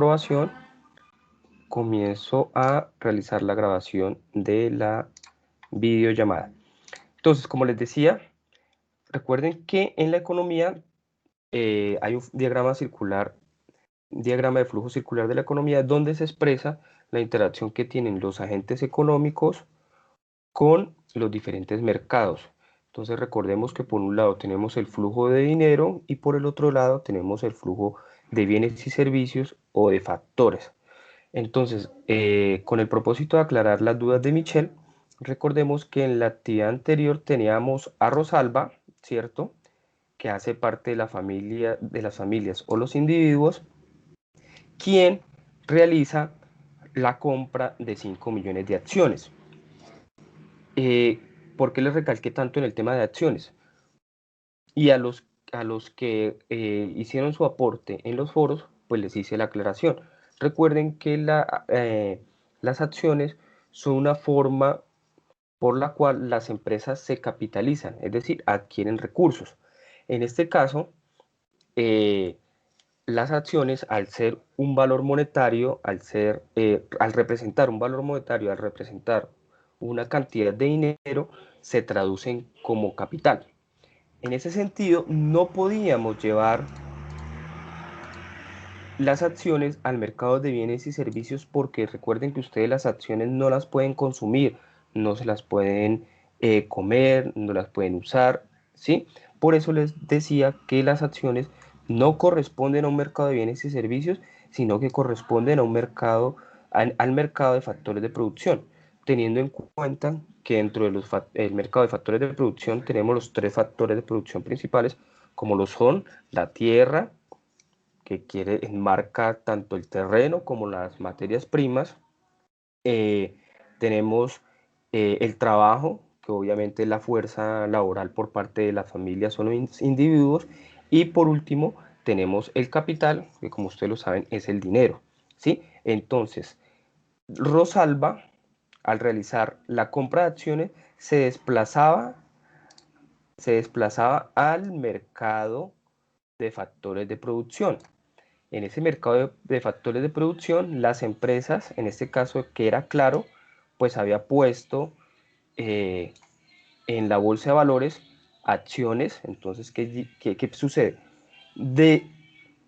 aprobación, comienzo a realizar la grabación de la videollamada. Entonces, como les decía, recuerden que en la economía hay un diagrama circular, diagrama de flujo circular de la economía, donde se expresa la interacción que tienen los agentes económicos con los diferentes mercados. Entonces recordemos que por un lado tenemos el flujo de dinero y por el otro lado tenemos el flujo de bienes y servicios o de factores. Entonces, con el propósito de aclarar las dudas de Michelle, recordemos que en la actividad anterior teníamos a Rosalba, ¿cierto?, que hace parte de la familia, de las familias o los individuos, quien realiza la compra de 5 millones de acciones. ¿Por qué les recalqué tanto en el tema de acciones? Y a los que hicieron su aporte en los foros, pues les hice la aclaración. Recuerden que las acciones son una forma por la cual las empresas se capitalizan, es decir, adquieren recursos. En este caso, las acciones, al ser un valor monetario, al representar un valor monetario, al representar una cantidad de dinero, se traducen como capital. En ese sentido, no podíamos llevar las acciones al mercado de bienes y servicios porque recuerden que ustedes las acciones no las pueden consumir, no se las pueden comer, no las pueden usar, ¿sí? Por eso les decía que las acciones no corresponden a un mercado de bienes y servicios, sino que corresponden a un mercado, al mercado de factores de producción, teniendo en cuenta que dentro del mercado de factores de producción tenemos los 3 factores de producción principales, como lo son la tierra, que enmarca tanto el terreno como las materias primas. Tenemos el trabajo, que obviamente es la fuerza laboral por parte de las familias o los individuos. Y por último, tenemos el capital, que como ustedes lo saben es el dinero, ¿sí? Entonces, Rosalba, al realizar la compra de acciones, se desplazaba al mercado de factores de producción. En ese mercado de factores de producción, las empresas, en este caso que era Claro, pues había puesto en la bolsa de valores acciones. Entonces, ¿qué sucede? De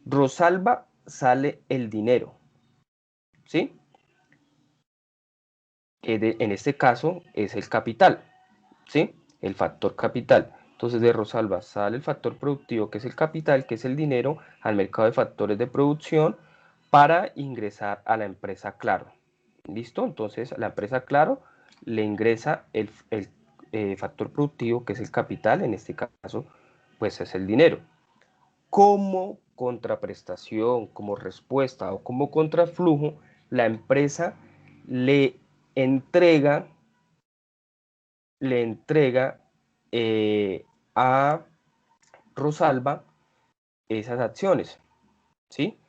Rosalba sale el dinero, ¿sí? En este caso es el capital, ¿sí? El factor capital. Entonces de Rosalba sale el factor productivo, que es el capital, que es el dinero, al mercado de factores de producción para ingresar a la empresa Claro. ¿Listo? Entonces la empresa Claro le ingresa el factor productivo, que es el capital, en este caso pues es el dinero. Como contraprestación, como respuesta o como contraflujo, la empresa le entrega a Rosalba esas acciones, ¿sí?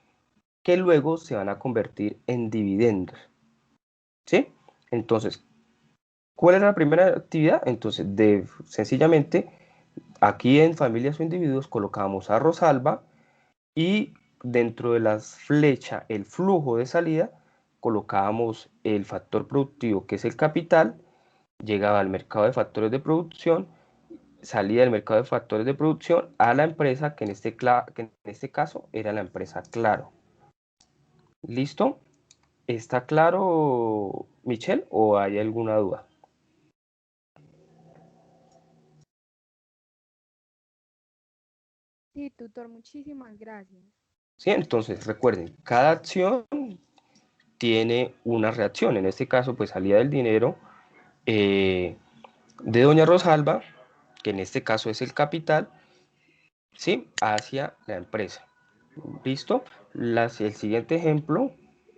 Que luego se van a convertir en dividendos, ¿sí? Entonces, ¿cuál era la primera actividad? Entonces, sencillamente, aquí en familias o individuos colocamos a Rosalba y dentro de las flechas, el flujo de salida, colocábamos el factor productivo, que es el capital, llegaba al mercado de factores de producción, salía del mercado de factores de producción a la empresa, que en este caso era la empresa Claro. ¿Listo? ¿Está claro, Michelle, o hay alguna duda? Sí, tutor, muchísimas gracias. Sí, entonces recuerden, cada acción tiene una reacción. En este caso, pues salía del dinero de doña Rosalba, que en este caso es el capital, ¿sí?, hacia la empresa. ¿Listo? El siguiente ejemplo,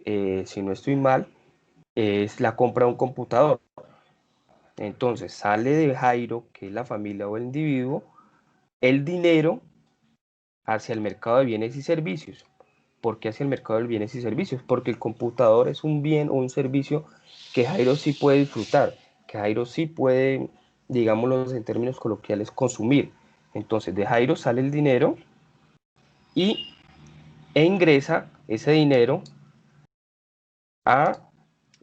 si no estoy mal, es la compra de un computador. Entonces sale de Jairo, que es la familia o el individuo, el dinero hacia el mercado de bienes y servicios. ¿Por qué hacia el mercado de bienes y servicios? Porque el computador es un bien o un servicio que Jairo sí puede disfrutar, que Jairo sí puede, digámoslo en términos coloquiales, consumir. Entonces de Jairo sale el dinero y e ingresa ese dinero a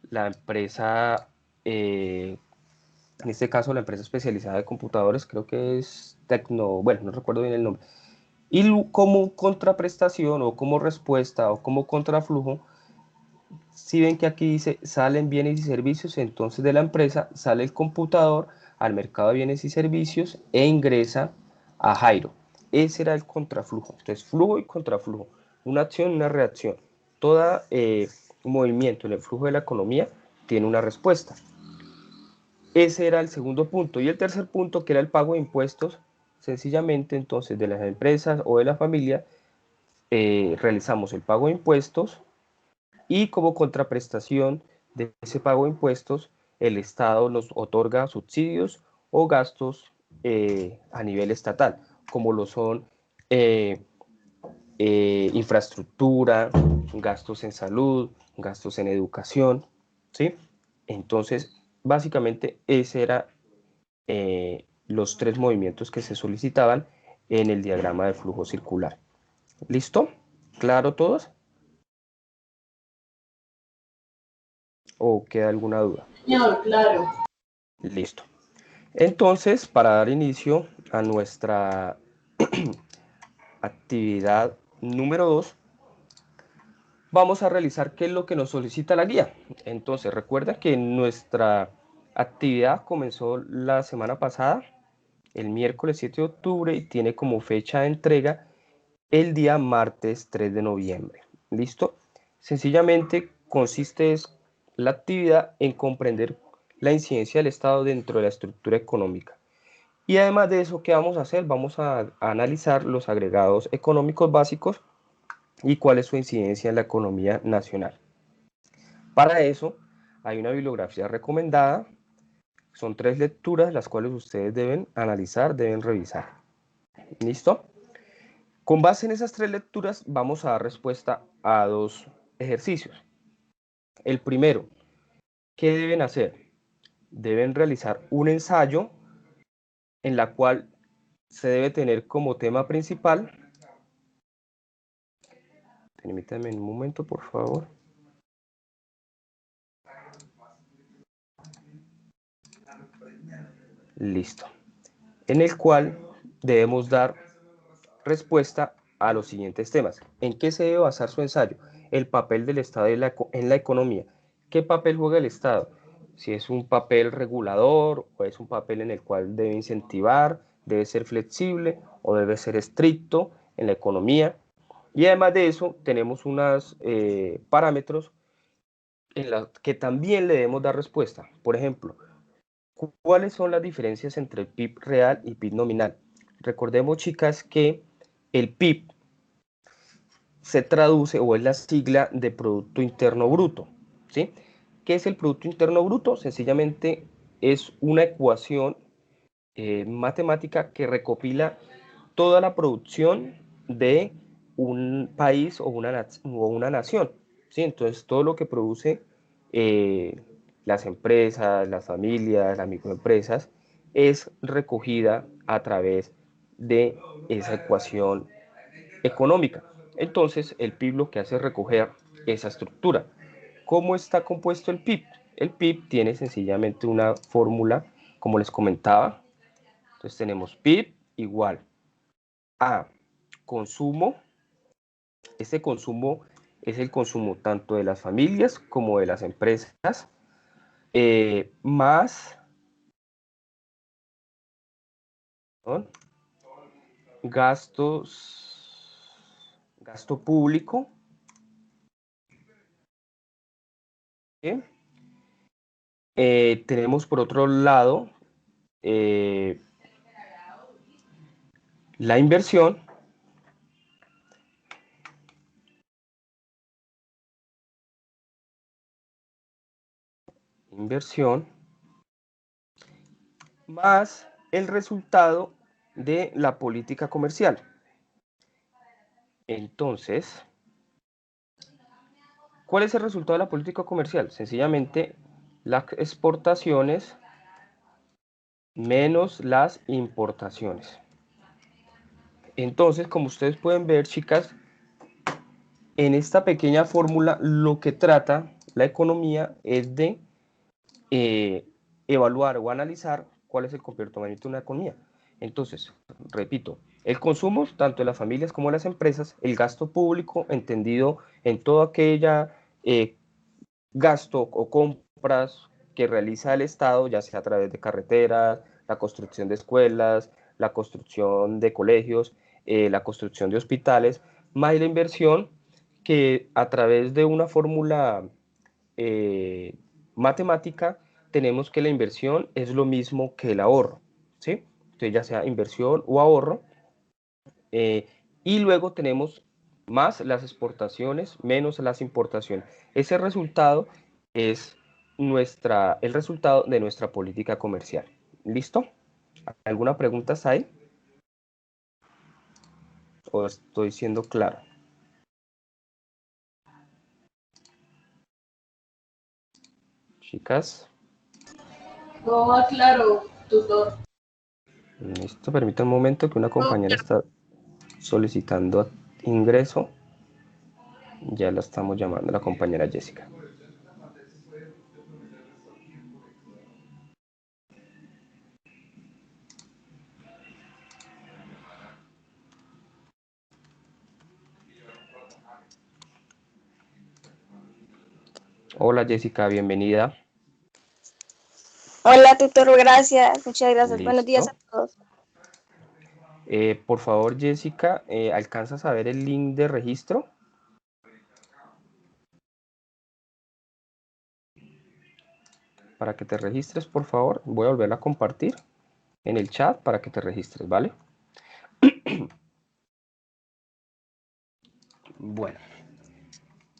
la empresa, en este caso la empresa especializada de computadores, creo que es Tecno, bueno, no recuerdo bien el nombre. Y como contraprestación o como respuesta o como contraflujo, si ven que aquí dice salen bienes y servicios, entonces de la empresa sale el computador al mercado de bienes y servicios e ingresa a Jairo. Ese era el contraflujo. Entonces, flujo y contraflujo. Una acción y una reacción. Todo movimiento en el flujo de la economía tiene una respuesta. Ese era el segundo punto. Y el tercer punto, que era el pago de impuestos, sencillamente entonces de las empresas o de la familia, realizamos el pago de impuestos y como contraprestación de ese pago de impuestos, el Estado nos otorga subsidios o gastos a nivel estatal, como lo son infraestructura, gastos en salud, gastos en educación, ¿sí? Entonces, básicamente, ese era los tres movimientos que se solicitaban en el diagrama de flujo circular. ¿Listo? ¿Claro todos? ¿O queda alguna duda? Señor, claro. Listo. Entonces, para dar inicio a nuestra actividad número 2, vamos a realizar qué es lo que nos solicita la guía. Entonces, recuerda que nuestra actividad comenzó la semana pasada, el miércoles 7 de octubre, y tiene como fecha de entrega el día martes 3 de noviembre. ¿Listo? Sencillamente consiste la actividad en comprender la incidencia del Estado dentro de la estructura económica. Y además de eso, ¿qué vamos a hacer? Vamos a analizar los agregados económicos básicos y cuál es su incidencia en la economía nacional. Para eso, hay una bibliografía recomendada. Son 3 lecturas las cuales ustedes deben analizar, deben revisar. ¿Listo? Con base en esas 3 lecturas, vamos a dar respuesta a 2 ejercicios. El primero, ¿qué deben hacer? Deben realizar un ensayo en la cual se debe tener como tema principal. Permítanme un momento, por favor. Listo. En el cual debemos dar respuesta a los siguientes temas. ¿En qué se debe basar su ensayo? El papel del Estado en la economía. ¿Qué papel juega el Estado? Si es un papel regulador o es un papel en el cual debe incentivar, debe ser flexible o debe ser estricto en la economía. Y además de eso, tenemos unos parámetros en los que también le debemos dar respuesta. Por ejemplo, ¿cuáles son las diferencias entre el PIB real y PIB nominal? Recordemos, chicas, que el PIB se traduce o es la sigla de Producto Interno Bruto, ¿sí? ¿Qué es el Producto Interno Bruto? Sencillamente es una ecuación matemática que recopila toda la producción de un país o una nación, ¿sí? Entonces, todo lo que produce las empresas, las familias, las microempresas, es recogida a través de esa ecuación económica. Entonces, el PIB lo que hace es recoger esa estructura. ¿Cómo está compuesto el PIB? El PIB tiene sencillamente una fórmula, como les comentaba. Entonces tenemos PIB igual a consumo. Este consumo es el consumo tanto de las familias como de las empresas, más gasto público, ¿sí? Tenemos por otro lado la inversión, más el resultado de la política comercial. Entonces, ¿cuál es el resultado de la política comercial? Sencillamente, las exportaciones menos las importaciones. Entonces, como ustedes pueden ver, chicas, en esta pequeña fórmula lo que trata la economía es de evaluar o analizar cuál es el comportamiento de una economía. Entonces, repito, el consumo, tanto de las familias como de las empresas, el gasto público, entendido en todo aquella gasto o compras que realiza el Estado, ya sea a través de carreteras, la construcción de escuelas, la construcción de colegios, la construcción de hospitales, más la inversión que a través de una fórmula matemática tenemos que la inversión es lo mismo que el ahorro, ¿sí? Entonces ya sea inversión o ahorro, y luego tenemos más las exportaciones menos las importaciones. Ese resultado es el resultado de nuestra política comercial. ¿Listo? ¿Alguna pregunta ahí? ¿O estoy siendo claro? Chicas. No, claro, tutor. Listo, permítanme un momento que una compañera está solicitando ingreso. Ya la estamos llamando, la compañera Jessica. Hola Jessica, bienvenida. Hola, tutor, gracias. Muchas gracias. Buenos días Listo. a todos. Por favor, Jessica, ¿alcanzas a ver el link de registro? Para que te registres, por favor, voy a volver a compartir en el chat para que te registres, ¿vale? Bueno,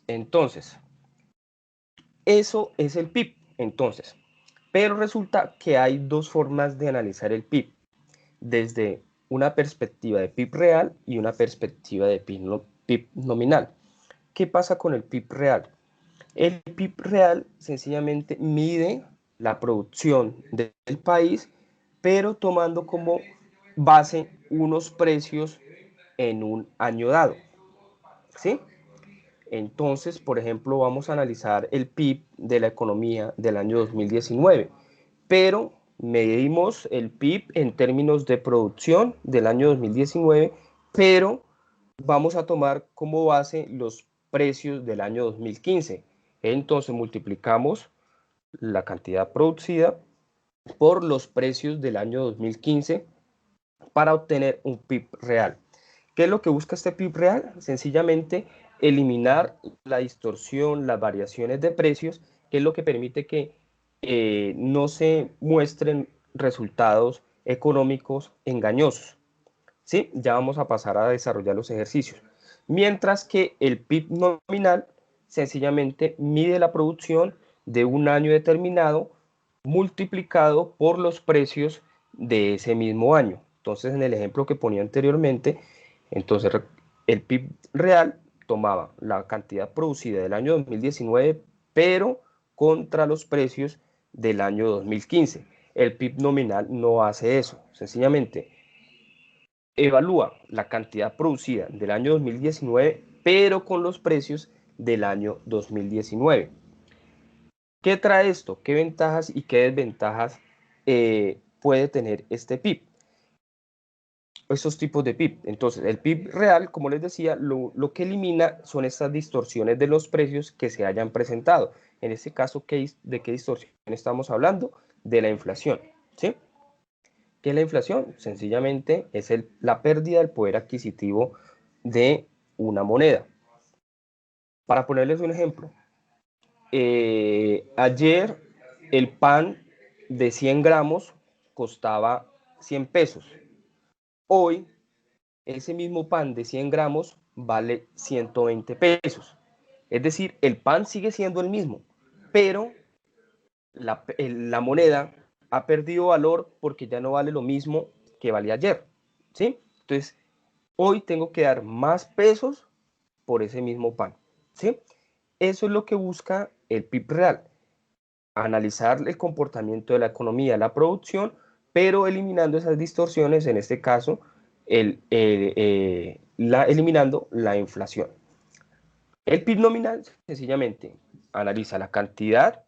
entonces, eso es el PIB. Entonces, pero resulta que hay dos formas de analizar el PIB, desde una perspectiva de PIB real y una perspectiva de PIB nominal. ¿Qué pasa con el PIB real? El PIB real sencillamente mide la producción del país, pero tomando como base unos precios en un año dado, ¿sí? Entonces, por ejemplo, vamos a analizar el PIB de la economía del año 2019, pero medimos el PIB en términos de producción del año 2019, pero vamos a tomar como base los precios del año 2015. Entonces multiplicamos la cantidad producida por los precios del año 2015 para obtener un PIB real. ¿Qué es lo que busca este PIB real? Sencillamente eliminar la distorsión, las variaciones de precios, que es lo que permite que no se muestren resultados económicos engañosos. ¿Sí? Ya vamos a pasar a desarrollar los ejercicios. Mientras que el PIB nominal sencillamente mide la producción de un año determinado multiplicado por los precios de ese mismo año. Entonces, en el ejemplo que ponía anteriormente, entonces el PIB real tomaba la cantidad producida del año 2019, pero contra los precios del año 2015. El PIB nominal no hace eso, sencillamente evalúa la cantidad producida del año 2019, pero con los precios del año 2019. ¿Qué trae esto? ¿Qué ventajas y qué desventajas puede tener este PIB? Estos tipos de PIB. Entonces, el PIB real, como les decía, lo que elimina son estas distorsiones de los precios que se hayan presentado. En este caso, ¿de qué distorsión estamos hablando? De la inflación, ¿sí? ¿Qué es la inflación? Sencillamente es la pérdida del poder adquisitivo de una moneda. Para ponerles un ejemplo, ayer el pan de 100 gramos costaba 100 pesos. Hoy ese mismo pan de 100 gramos vale 120 pesos. Es decir, el pan sigue siendo el mismo, pero la moneda ha perdido valor porque ya no vale lo mismo que valía ayer, ¿sí? Entonces, hoy tengo que dar más pesos por ese mismo pan, ¿sí? Eso es lo que busca el PIB real, analizar el comportamiento de la economía, la producción, pero eliminando esas distorsiones, en este caso, eliminando la inflación. El PIB nominal sencillamente analiza la cantidad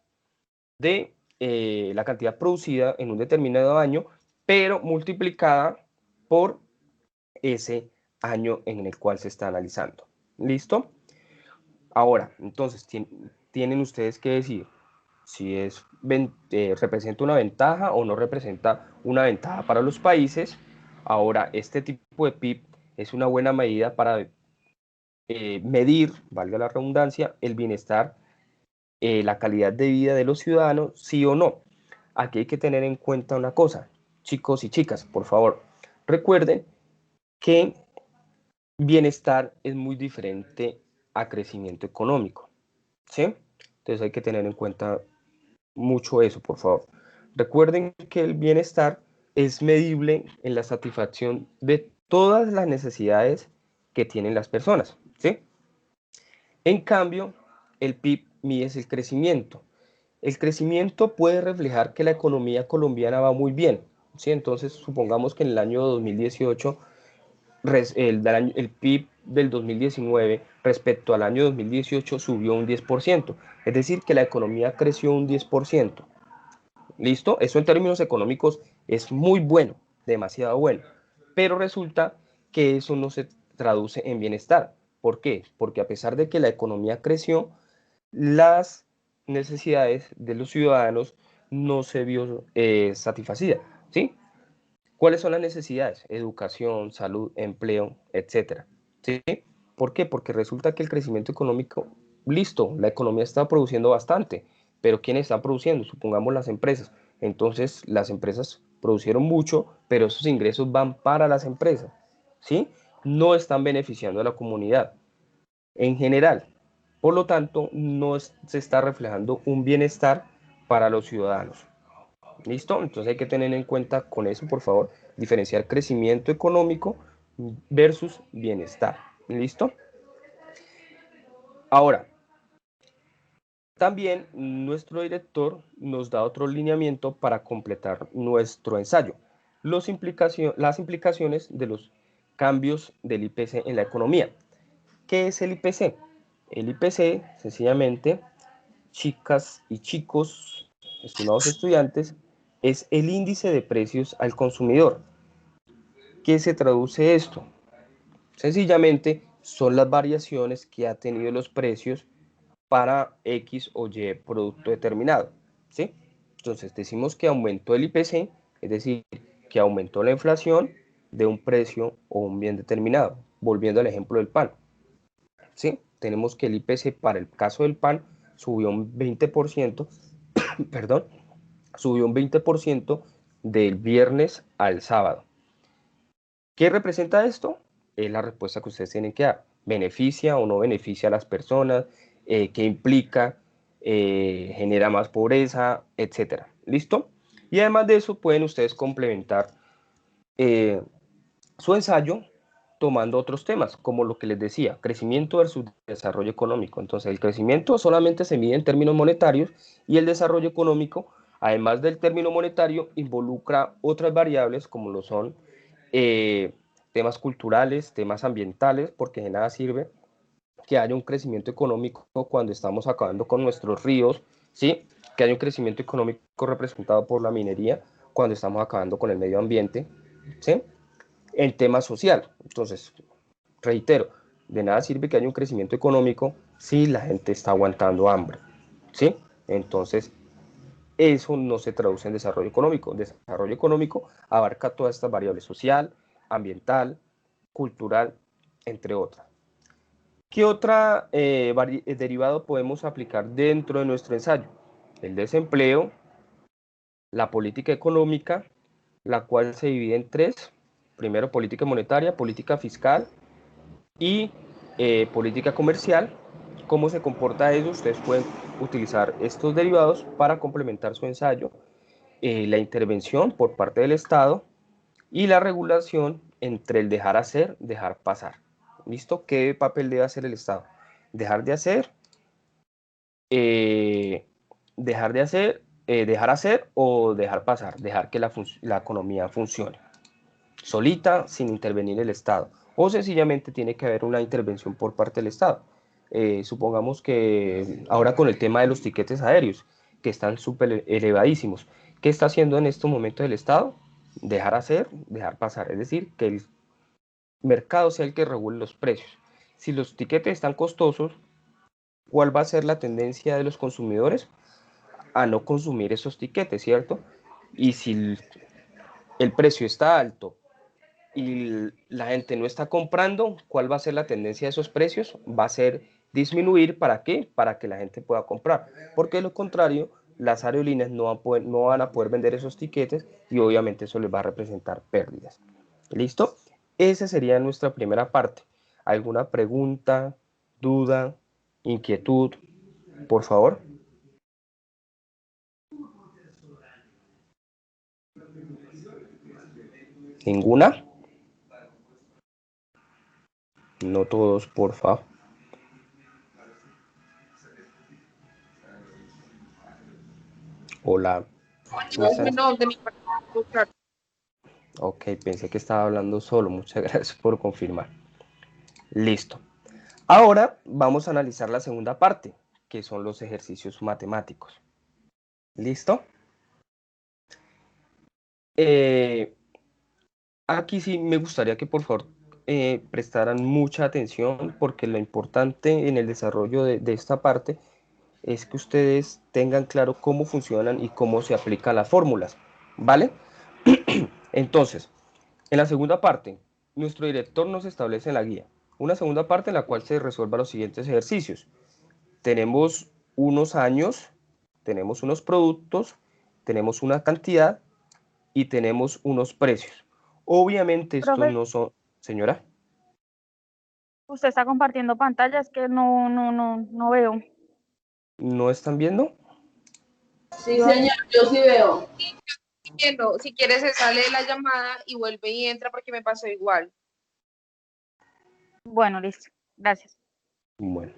producida en un determinado año, pero multiplicada por ese año en el cual se está analizando. ¿Listo? Ahora, entonces, tienen ustedes que decir si representa una ventaja o no representa una ventaja para los países. Ahora, este tipo de PIB es una buena medida para medir, valga la redundancia, el bienestar, la calidad de vida de los ciudadanos, sí o no. Aquí hay que tener en cuenta una cosa, chicos y chicas, por favor, recuerden que bienestar es muy diferente a crecimiento económico, ¿sí? Entonces hay que tener en cuenta mucho eso, por favor. Recuerden que el bienestar es medible en la satisfacción de todas las necesidades que tienen las personas, ¿sí? En cambio, el PIB mide el crecimiento. El crecimiento puede reflejar que la economía colombiana va muy bien, ¿sí? Entonces, supongamos que en el año 2018 el PIB del 2019 respecto al año 2018 subió un 10%, es decir, que la economía creció un 10%. ¿Listo? Eso en términos económicos es muy bueno, demasiado bueno, pero resulta que eso no se traduce en bienestar. ¿Por qué? Porque a pesar de que la economía creció, las necesidades de los ciudadanos no se vio satisfacida, ¿sí? ¿Cuáles son las necesidades? Educación, salud, empleo, etcétera. ¿Sí? ¿Por qué? Porque resulta que el crecimiento económico, listo, la economía está produciendo bastante, pero ¿quiénes están produciendo? Supongamos las empresas. Entonces, las empresas producieron mucho, pero esos ingresos van para las empresas, ¿sí? No están beneficiando a la comunidad en general. Por lo tanto, no se está reflejando un bienestar para los ciudadanos. ¿Listo? Entonces hay que tener en cuenta con eso, por favor, diferenciar crecimiento económico versus bienestar. ¿Listo? Ahora, también nuestro director nos da otro lineamiento para completar nuestro ensayo. Las implicaciones de los cambios del IPC en la economía. ¿Qué es el IPC? El IPC, sencillamente, chicas y chicos, estimados estudiantes, es el índice de precios al consumidor. ¿Qué se traduce esto? Sencillamente son las variaciones que ha tenido los precios para X o Y producto determinado, ¿sí? Entonces decimos que aumentó el IPC, es decir, que aumentó la inflación de un precio o un bien determinado. Volviendo al ejemplo del pan, ¿sí? Tenemos que el IPC para el caso del pan subió un 20%, perdón, subió un 20% del viernes al sábado. ¿Qué representa esto? Es la respuesta que ustedes tienen que dar. ¿Beneficia o no beneficia a las personas? ¿Qué implica? ¿Genera más pobreza? Etcétera. ¿Listo? Y además de eso, pueden ustedes complementar su ensayo tomando otros temas, como lo que les decía, crecimiento versus desarrollo económico. Entonces, el crecimiento solamente se mide en términos monetarios y el desarrollo económico, además del término monetario, involucra otras variables como lo son temas culturales, temas ambientales, porque de nada sirve que haya un crecimiento económico cuando estamos acabando con nuestros ríos, ¿sí? Que haya un crecimiento económico representado por la minería cuando estamos acabando con el medio ambiente, ¿sí? El tema social. Entonces, reitero, de nada sirve que haya un crecimiento económico si la gente está aguantando hambre, ¿sí? Entonces, eso no se traduce en desarrollo económico. Desarrollo económico abarca todas estas variables: social, ambiental, cultural, entre otras. ¿Qué otra derivado podemos aplicar dentro de nuestro ensayo? El desempleo, la política económica, la cual se divide en tres. Primero, política monetaria, política fiscal y política comercial. ¿Cómo se comporta eso? Ustedes pueden utilizar estos derivados para complementar su ensayo. La intervención por parte del Estado y la regulación entre el dejar hacer, dejar pasar. ¿Listo? ¿Qué papel debe hacer el Estado? Dejar de hacer, dejar hacer o dejar pasar, dejar que la economía funcione solita, sin intervenir el Estado, o sencillamente tiene que haber una intervención por parte del Estado. supongamos que ahora con el tema de los tiquetes aéreos, que están súper elevadísimos, ¿qué está haciendo en estos momentos el Estado? Dejar hacer, dejar pasar, es decir, que el mercado sea el que regule los precios. Si los tiquetes están costosos, ¿cuál va a ser la tendencia de los consumidores? A no consumir esos tiquetes, ¿cierto? Y si el precio está alto y la gente no está comprando, ¿cuál va a ser la tendencia de esos precios? Va a ser disminuir, ¿para qué? Para que la gente pueda comprar, porque de lo contrario, las aerolíneas no van a poder vender esos tiquetes y obviamente eso les va a representar pérdidas. ¿Listo? Esa sería nuestra primera parte. ¿Alguna pregunta, duda, inquietud? Por favor. ¿Ninguna? No todos, por favor. Hola. No, de mi parte. Ok, pensé que estaba hablando solo. Muchas gracias por confirmar. Listo. Ahora vamos a analizar la segunda parte, que son los ejercicios matemáticos. ¿Listo? Aquí sí me gustaría que por favor prestaran mucha atención, porque lo importante en el desarrollo de esta parte es que ustedes tengan claro cómo funcionan y cómo se aplican las fórmulas, ¿vale? Entonces, en la segunda parte, nuestro director nos establece en la guía una segunda parte en la cual se resuelvan los siguientes ejercicios. Tenemos unos años, tenemos unos productos, tenemos una cantidad y tenemos unos precios. Obviamente estos Profe, no son... Señora. usted está compartiendo pantalla, es que no veo. ¿No están viendo? Sí, señor, yo sí veo. Entiendo. Si quieres, se sale de la llamada y vuelve y entra porque me pasó igual. Bueno, listo. Gracias. Bueno.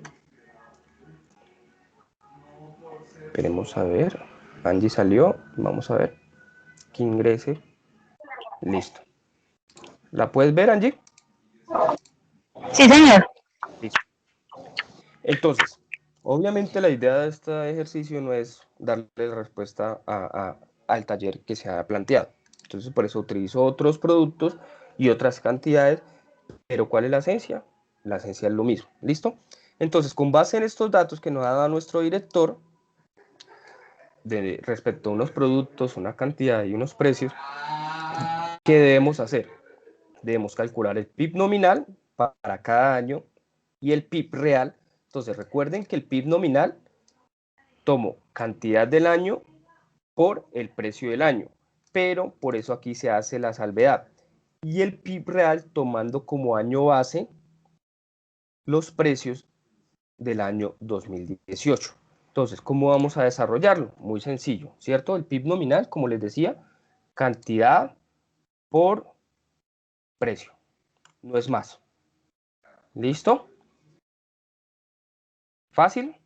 Esperemos a ver. Angie salió. Vamos a ver. Que ingrese. Listo. ¿La puedes ver, Angie? Sí, señor. Listo. Entonces, obviamente la idea de este ejercicio no es darle respuesta al taller que se ha planteado. Entonces, por eso utilizo otros productos y otras cantidades. Pero ¿cuál es la esencia? La esencia es lo mismo. ¿Listo? Entonces, con base en estos datos que nos ha dado nuestro director, respecto a unos productos, una cantidad y unos precios, ¿qué debemos hacer? Debemos calcular el PIB nominal para cada año y el PIB real. Entonces recuerden que el PIB nominal tomo cantidad del año por el precio del año, pero por eso aquí se hace la salvedad. Y el PIB real tomando como año base los precios del año 2018. Entonces, ¿cómo vamos a desarrollarlo? Muy sencillo, ¿cierto? El PIB nominal, como les decía, cantidad por precio, no es más. ¿Listo? Fácil.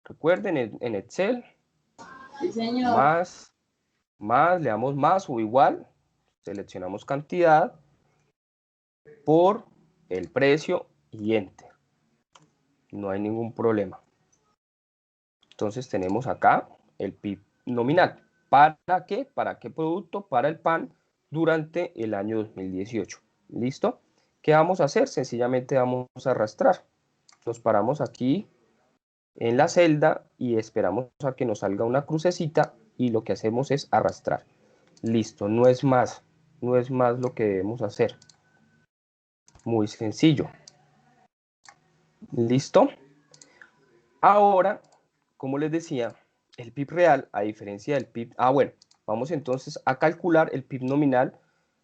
Recuerden, en Excel, Sí, señor. más, le damos más o igual, seleccionamos cantidad por el precio y Enter. No hay ningún problema. Entonces tenemos acá el PIB nominal. ¿Para qué? ¿Para qué producto? Para el pan durante el año 2018. ¿Listo? ¿Qué vamos a hacer? Sencillamente vamos a arrastrar. Nos paramos aquí en la celda y esperamos a que nos salga una crucecita y lo que hacemos es arrastrar. Listo, no es más lo que debemos hacer. Muy sencillo. ¿Listo? Ahora, como les decía, el PIB real, a diferencia del PIB... bueno, vamos entonces a calcular el PIB nominal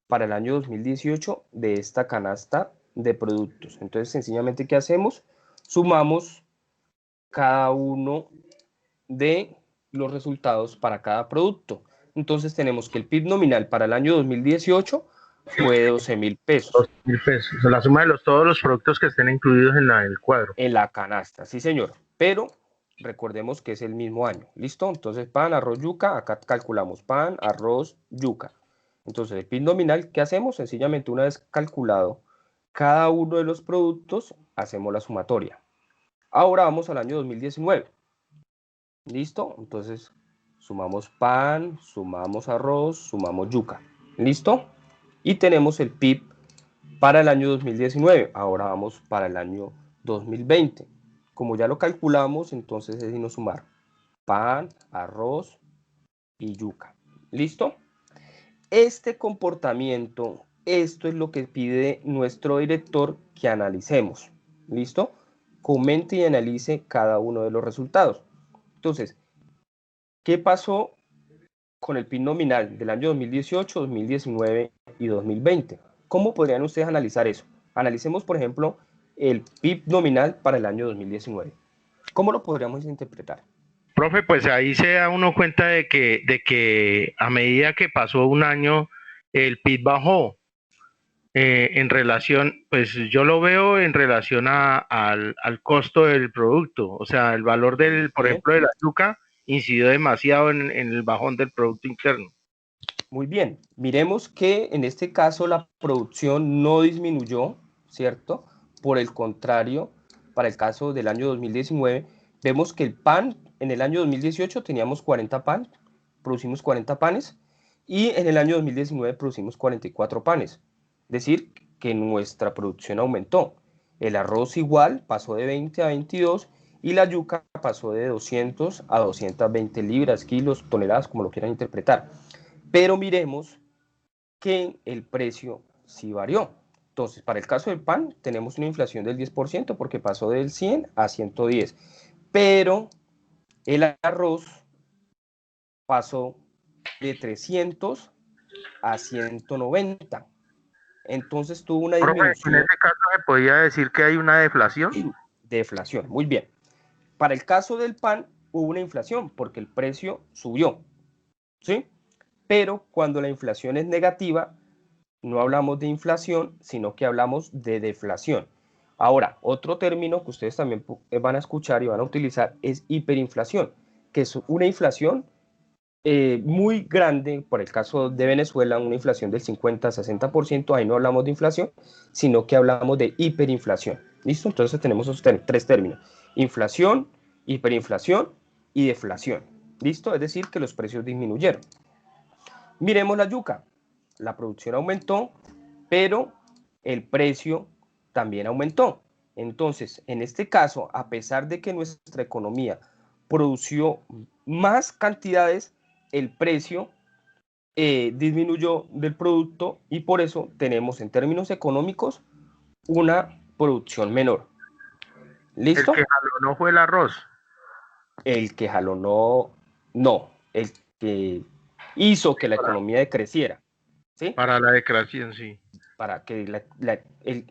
para el año 2018 de esta canasta de productos. Entonces, sencillamente, ¿qué hacemos? Sumamos cada uno de los resultados para cada producto. Entonces, tenemos que el PIB nominal para el año 2018 fue de 12.000 pesos. 2.000 pesos. La suma de todos los productos que estén incluidos en el cuadro. En la canasta, sí, señor. Pero recordemos que es el mismo año. ¿Listo? Entonces, pan, arroz, yuca. Acá calculamos pan, arroz, yuca. Entonces, el PIB nominal, ¿qué hacemos? Sencillamente, una vez calculado cada uno de los productos, hacemos la sumatoria. Ahora vamos al año 2019. ¿Listo? Entonces sumamos pan, sumamos arroz, sumamos yuca. ¿Listo? Y tenemos el PIB para el año 2019. Ahora vamos para el año 2020. Como ya lo calculamos, entonces es no sumar pan, arroz y yuca. ¿Listo? Este comportamiento, esto es lo que pide nuestro director que analicemos. ¿Listo? Comente y analice cada uno de los resultados. Entonces, ¿qué pasó con el PIB nominal del año 2018, 2019 y 2020? ¿Cómo podrían ustedes analizar eso? Analicemos, por ejemplo, el PIB nominal para el año 2019. ¿Cómo lo podríamos interpretar? Profe, pues ahí se da uno cuenta de que a medida que pasó un año, el PIB bajó. En relación, pues yo lo veo en relación al costo del producto, o sea, el valor del, por Bien. ejemplo, de la yuca incidió demasiado en el bajón del Producto Interno. Muy bien, miremos que en este caso la producción no disminuyó, ¿cierto? Por el contrario, para el caso del año 2019, vemos que el pan en el año 2018 teníamos 40 pan, producimos 40 panes, y en el año 2019 producimos 44 panes. Es decir, que nuestra producción aumentó. El arroz igual pasó de 20 a 22 y la yuca pasó de 200 a 220 libras, kilos, toneladas, como lo quieran interpretar. Pero miremos que el precio sí varió. Entonces, para el caso del pan, tenemos una inflación del 10% porque pasó del 100 a 110. Pero el arroz pasó de 300 a 190. Entonces tuvo una Profe, en disminución este caso se podría decir que hay una deflación. de deflación. Muy bien. Para el caso del pan hubo una inflación porque el precio subió, ¿sí? Pero cuando la inflación es negativa, no hablamos de inflación, sino que hablamos de deflación. Ahora, otro término que ustedes también van a escuchar y van a utilizar es hiperinflación, que es una inflación muy grande, por el caso de Venezuela, una inflación del 50-60%, ahí no hablamos de inflación, sino que hablamos de hiperinflación. ¿Listo? Entonces tenemos esos tres términos, inflación, hiperinflación y deflación. ¿Listo? Es decir, que los precios disminuyeron. Miremos la yuca. La producción aumentó, pero el precio también aumentó. Entonces, en este caso, a pesar de que nuestra economía produció más cantidades, el precio disminuyó del producto y por eso tenemos en términos económicos una producción menor. El ¿Listo? que jaló no fue el arroz. El que jaló no, el que hizo que la economía decreciera. ¿Sí? Para la declaración, sí. Para que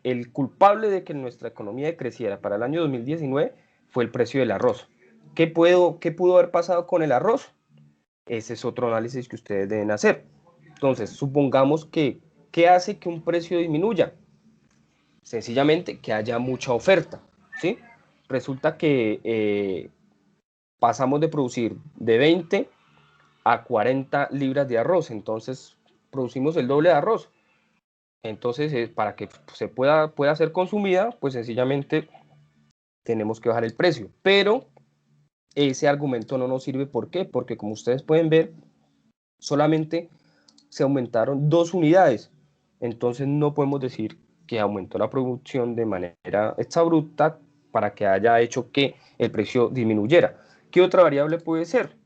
el culpable de que nuestra economía decreciera para el año 2019 fue el precio del arroz. ¿Qué pudo haber pasado con el arroz? Ese es otro análisis que ustedes deben hacer. Entonces, supongamos que, ¿qué hace que un precio disminuya? Sencillamente que haya mucha oferta, ¿sí? Resulta que pasamos de producir de 20 a 40 libras de arroz, entonces producimos el doble de arroz. Entonces, para que pueda ser consumida, pues sencillamente tenemos que bajar el precio. Pero ese argumento no nos sirve. ¿Por qué? Porque como ustedes pueden ver, solamente se aumentaron 2 unidades. Entonces no podemos decir que aumentó la producción de manera exabrupta para que haya hecho que el precio disminuyera. ¿Qué otra variable puede ser?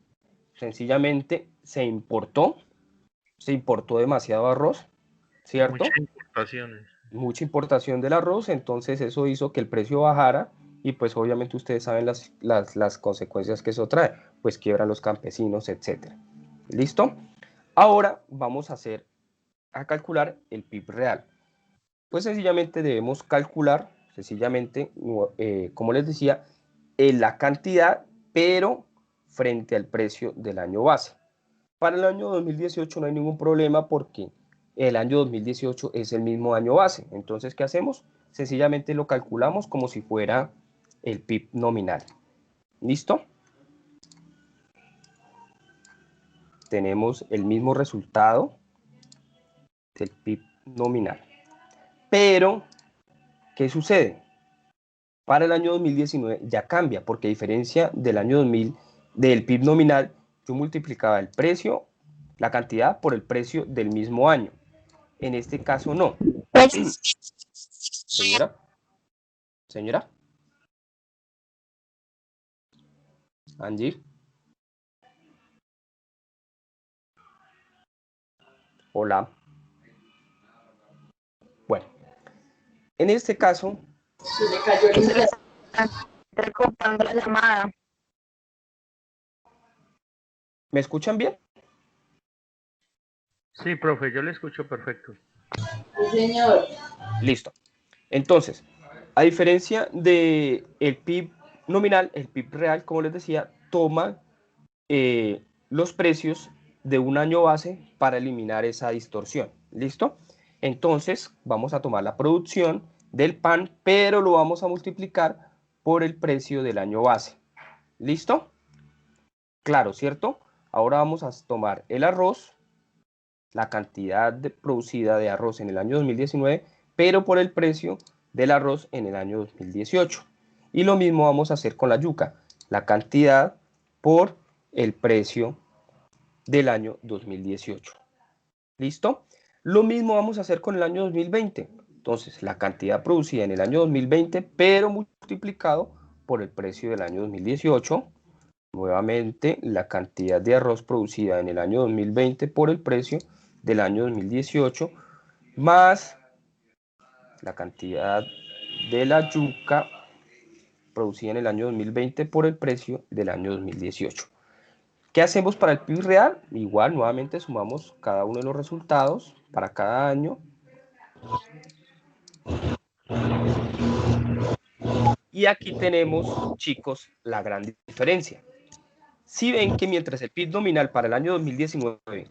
Sencillamente se importó demasiado arroz, ¿cierto? Muchas importaciones. Mucha importación del arroz, entonces eso hizo que el precio bajara y pues obviamente ustedes saben las consecuencias que eso trae, pues quiebran los campesinos, etcétera. ¿Listo? Ahora vamos a calcular el PIB real. Pues sencillamente debemos calcular, como les decía, la cantidad, pero frente al precio del año base. Para el año 2018 no hay ningún problema porque el año 2018 es el mismo año base. Entonces, ¿qué hacemos? Sencillamente lo calculamos como si fuera el PIB nominal. ¿Listo? Tenemos el mismo resultado del PIB nominal. Pero, ¿qué sucede? Para el año 2019 ya cambia, porque a diferencia del año 2000, del PIB nominal, yo multiplicaba el precio, la cantidad, por el precio del mismo año. En este caso no. Señora. Señora. Angie. Hola. Bueno, en este caso, Se le cayó el internet. Recortando la llamada. ¿me escuchan bien? Sí, profe, yo le escucho perfecto. Sí, señor. Listo. Entonces, a diferencia de el PIB nominal, el PIB real, como les decía, toma los precios de un año base para eliminar esa distorsión. ¿Listo? Entonces, vamos a tomar la producción del pan, pero lo vamos a multiplicar por el precio del año base. ¿Listo? Claro, ¿cierto? Ahora vamos a tomar el arroz, la cantidad producida de arroz en el año 2019, pero por el precio del arroz en el año 2018. Y lo mismo vamos a hacer con la yuca, la cantidad por el precio del año 2018. ¿Listo? Lo mismo vamos a hacer con el año 2020. Entonces, la cantidad producida en el año 2020, pero multiplicado por el precio del año 2018. Nuevamente, la cantidad de arroz producida en el año 2020 por el precio del año 2018, más la cantidad de la yuca producida en el año 2020 por el precio del año 2018. ¿Qué hacemos para el PIB real? Igual, nuevamente sumamos cada uno de los resultados para cada año. Y aquí tenemos, chicos, la gran diferencia. Si ven que mientras el PIB nominal para el año 2019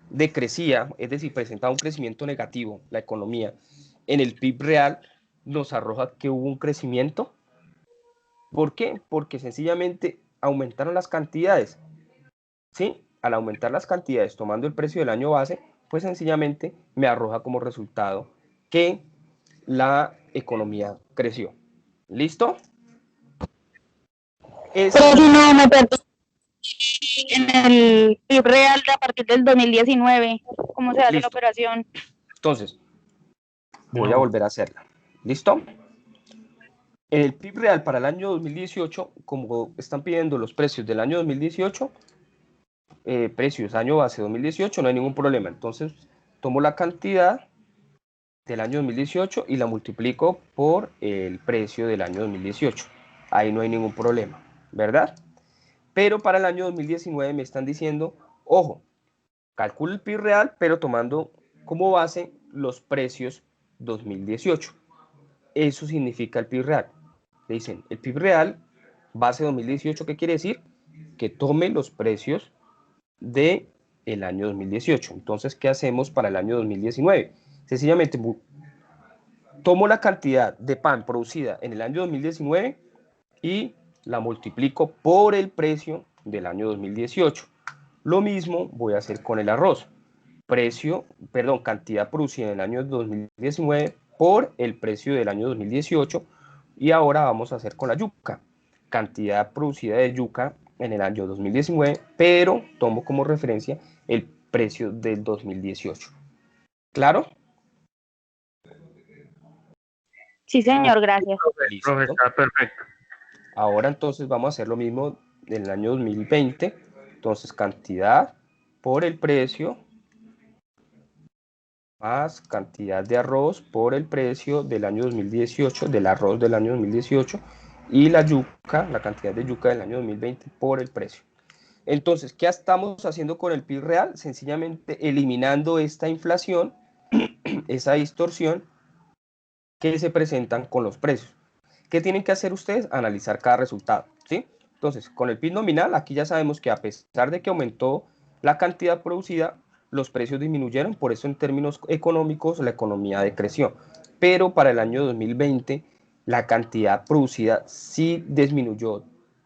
decrecía, es decir, presentaba un crecimiento negativo, la economía, en el PIB real nos arroja que hubo un crecimiento. ¿Por qué? Porque sencillamente aumentaron las cantidades. ¿Sí? Al aumentar las cantidades tomando el precio del año base, pues sencillamente me arroja como resultado que la economía creció. ¿Listo? Pero si no me perdí en el PIB real a partir del 2019, ¿cómo se hace la Listo. operación? Entonces, voy a volver a hacerla. ¿Listo? En el PIB real para el año 2018, como están pidiendo los precios del año 2018, precios año base 2018, no hay ningún problema. Entonces, tomo la cantidad del año 2018 y la multiplico por el precio del año 2018. Ahí no hay ningún problema, ¿verdad? Pero para el año 2019 me están diciendo, ojo, calcula el PIB real, pero tomando como base los precios 2018. Eso significa el PIB real. Le dicen, el PIB real, base 2018, ¿qué quiere decir? Que tome los precios del año 2018. Entonces, ¿qué hacemos para el año 2019? Sencillamente, tomo la cantidad de pan producida en el año 2019 y la multiplico por el precio del año 2018. Lo mismo voy a hacer con el arroz. Cantidad producida en el año 2019 por el precio del año 2018. Y ahora vamos a hacer con la yuca. Cantidad producida de yuca en el año 2019, pero tomo como referencia el precio del 2018. ¿Claro? Sí, señor, gracias. Listo. Profe, está perfecto. Ahora entonces vamos a hacer lo mismo en el año 2020. Entonces, cantidad por el precio más cantidad de arroz por el precio del año 2018, del arroz del año 2018, y la yuca, la cantidad de yuca del año 2020 por el precio. Entonces, ¿qué estamos haciendo con el PIB real? Sencillamente eliminando esta inflación, esa distorsión que se presentan con los precios. ¿Qué tienen que hacer ustedes? Analizar cada resultado, ¿sí? Entonces, con el PIB nominal, aquí ya sabemos que a pesar de que aumentó la cantidad producida, los precios disminuyeron, por eso en términos económicos la economía decreció. Pero para el año 2020, la cantidad producida sí disminuyó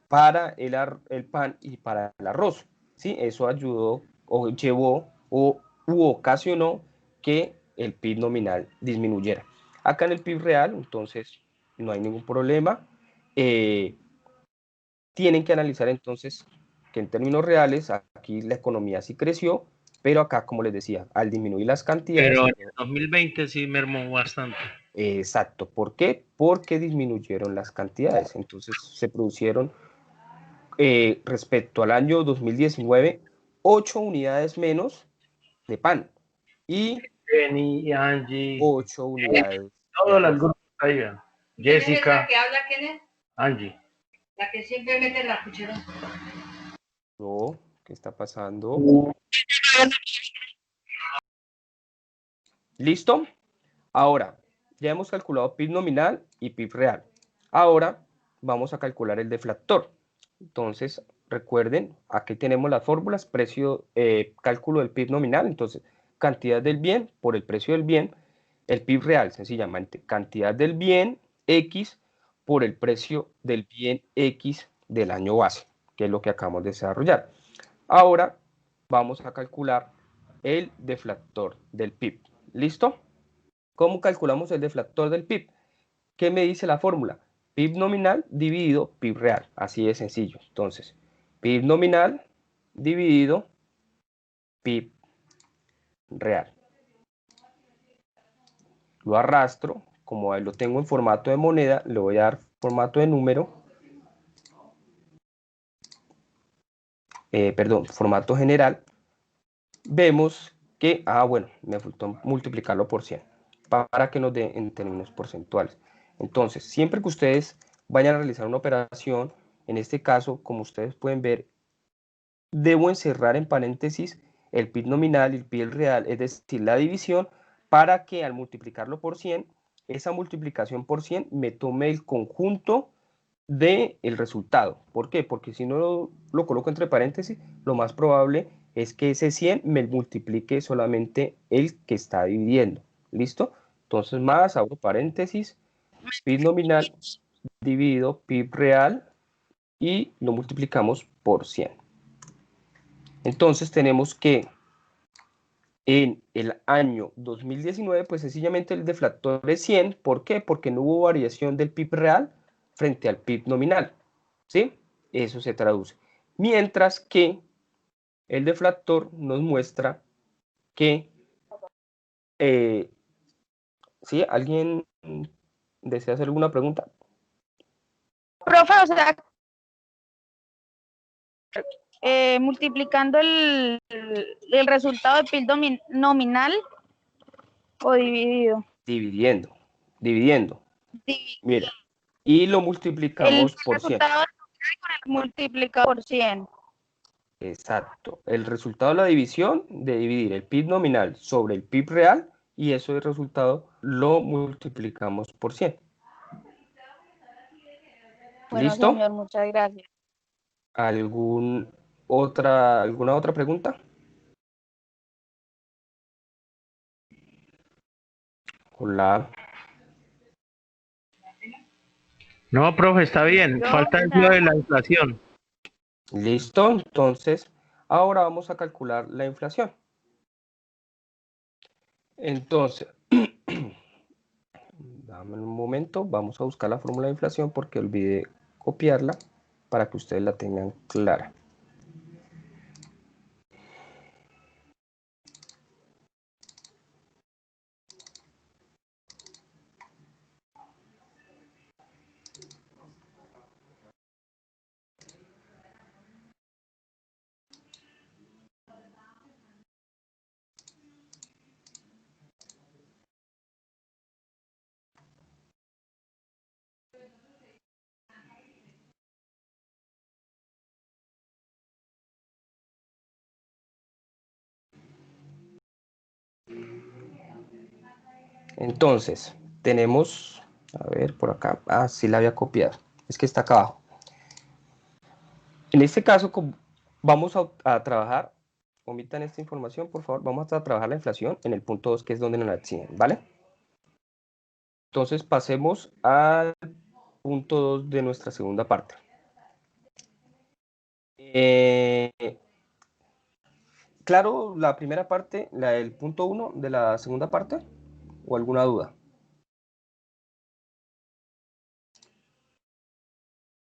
para el pan y para el arroz, ¿sí? Eso ayudó o llevó o ocasionó que el PIB nominal disminuyera. Acá en el PIB real, entonces, no hay ningún problema. Tienen que analizar entonces que en términos reales, aquí la economía sí creció, pero acá, como les decía, al disminuir las cantidades... Pero en el 2020 sí mermó bastante. Exacto. ¿Por qué? Porque disminuyeron las cantidades. Entonces se producieron, respecto al año 2019, 8 unidades menos de pan y Jenny, Angie, 8 unidades de todas las arroz. grupos ahí. ¿Quién es Jessica, la que habla? ¿Quién es? Angie. La que siempre mete la cuchara. No, ¿qué está pasando? ¿Listo? Ahora, ya hemos calculado PIB nominal y PIB real. Ahora vamos a calcular el deflactor. Entonces, recuerden, aquí tenemos las fórmulas, precio, cálculo del PIB nominal, entonces, cantidad del bien por el precio del bien, el PIB real, sencillamente, cantidad del bien X por el precio del bien X del año base, que es lo que acabamos de desarrollar. Ahora, vamos a calcular el deflactor del PIB. ¿Listo? ¿Cómo calculamos el deflactor del PIB? ¿Qué me dice la fórmula? PIB nominal dividido PIB real. Así de sencillo. Entonces, PIB nominal dividido PIB real. Lo arrastro. Como lo tengo en formato de moneda, le voy a dar formato de número. Formato general. Vemos que, bueno, me faltó multiplicarlo por 100 para que nos dé en términos porcentuales. Entonces, siempre que ustedes vayan a realizar una operación, en este caso, como ustedes pueden ver, debo encerrar en paréntesis el PIB nominal y el PIB real, es decir, la división, para que al multiplicarlo por 100, esa multiplicación por 100 me tome el conjunto del resultado. ¿Por qué? Porque si no lo coloco entre paréntesis, lo más probable es que ese 100 me multiplique solamente el que está dividiendo. ¿Listo? Entonces, más, abro paréntesis, PIB nominal dividido PIB real y lo multiplicamos por 100. Entonces, tenemos que en el año 2019, pues sencillamente el deflactor es 100. ¿Por qué? Porque no hubo variación del PIB real frente al PIB nominal. ¿Sí? Eso se traduce. Mientras que el deflactor nos muestra que... ¿sí? ¿Alguien desea hacer alguna pregunta? Profe, o sea, multiplicando el resultado de PIB nominal o dividido. Dividiendo. Mira, y lo multiplicamos por 100. El resultado multiplicado por 100. Exacto. El resultado de la división, de dividir el PIB nominal sobre el PIB real, y eso el resultado lo multiplicamos por 100. Bueno, ¿Listo? señor, muchas gracias. ¿Alguna otra pregunta? Hola. No, profe, está bien. Falta el lo de la inflación. ¿Listo? Entonces, ahora vamos a calcular la inflación. Entonces, dame un momento, vamos a buscar la fórmula de inflación porque olvidé copiarla para que ustedes la tengan clara. Entonces, tenemos, a ver, por acá, sí la había copiado, es que está acá abajo. En este caso, vamos a trabajar, omitan esta información, por favor, vamos a trabajar la inflación en el punto 2, que es donde nos la exigen, ¿vale? Entonces, pasemos al punto 2 de nuestra segunda parte. Claro, la primera parte, la del punto 1 de la segunda parte, ¿o alguna duda?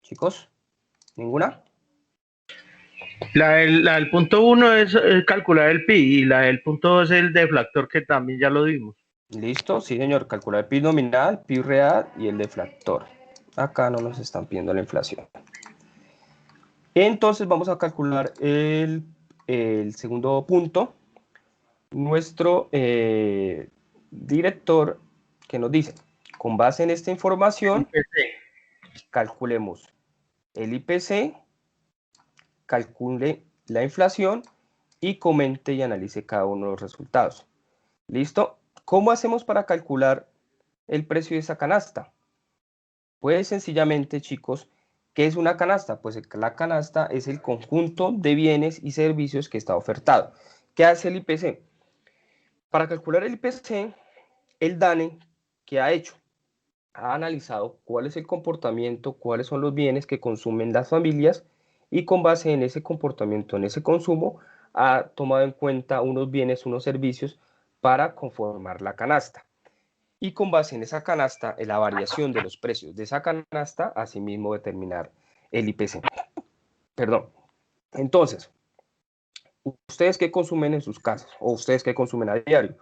Chicos, ¿ninguna? La del punto 1 es calcular el pi y la del punto 2 es el deflactor que también ya lo dimos. Listo, sí señor, calcular el PIB nominal, PIB real y el deflactor. Acá no nos están pidiendo la inflación. Entonces vamos a calcular el segundo punto. Nuestro director que nos dice, con base en esta información, calculemos el IPC, calcule la inflación y comente y analice cada uno de los resultados. ¿Listo? ¿Cómo hacemos para calcular el precio de esa canasta? Pues sencillamente, chicos, ¿qué es una canasta? Pues la canasta es el conjunto de bienes y servicios que está ofertado. ¿Qué hace el IPC? Para calcular el IPC, el DANE, ¿qué ha hecho? Ha analizado cuál es el comportamiento, cuáles son los bienes que consumen las familias y con base en ese comportamiento, en ese consumo, ha tomado en cuenta unos bienes, unos servicios para conformar la canasta. Y con base en esa canasta, en la variación de los precios de esa canasta, asimismo determinar el IPC. Perdón. Entonces, ¿ustedes qué consumen en sus casas? ¿O ustedes qué consumen a diario?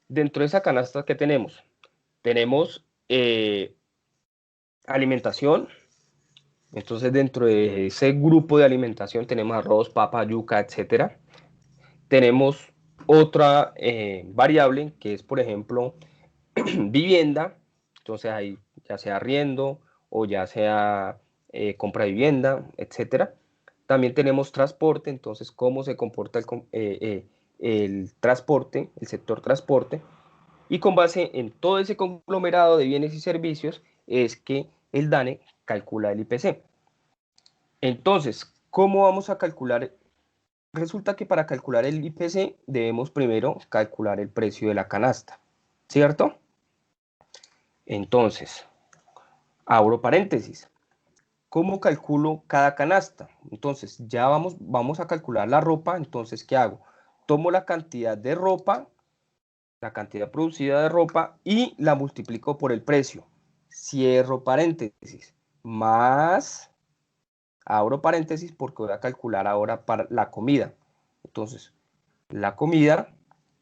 Dentro de esa canasta, ¿qué tenemos? Tenemos alimentación. Entonces, dentro de ese grupo de alimentación tenemos arroz, papa, yuca, etcétera. Tenemos otra variable que es, por ejemplo, vivienda. Entonces, ahí ya sea arriendo o ya sea compra de vivienda, etcétera. También tenemos transporte. Entonces, cómo se comporta el transporte, el sector transporte. Y con base en todo ese conglomerado de bienes y servicios es que el DANE calcula el IPC. Entonces, ¿cómo vamos a calcular? Resulta que para calcular el IPC debemos primero calcular el precio de la canasta, ¿cierto? Entonces, abro paréntesis. ¿Cómo calculo cada canasta? Entonces, ya vamos a calcular la ropa. Entonces, ¿qué hago? Tomo la cantidad de ropa, la cantidad producida de ropa y la multiplico por el precio. Cierro paréntesis. Más, abro paréntesis porque voy a calcular ahora para la comida. Entonces, la comida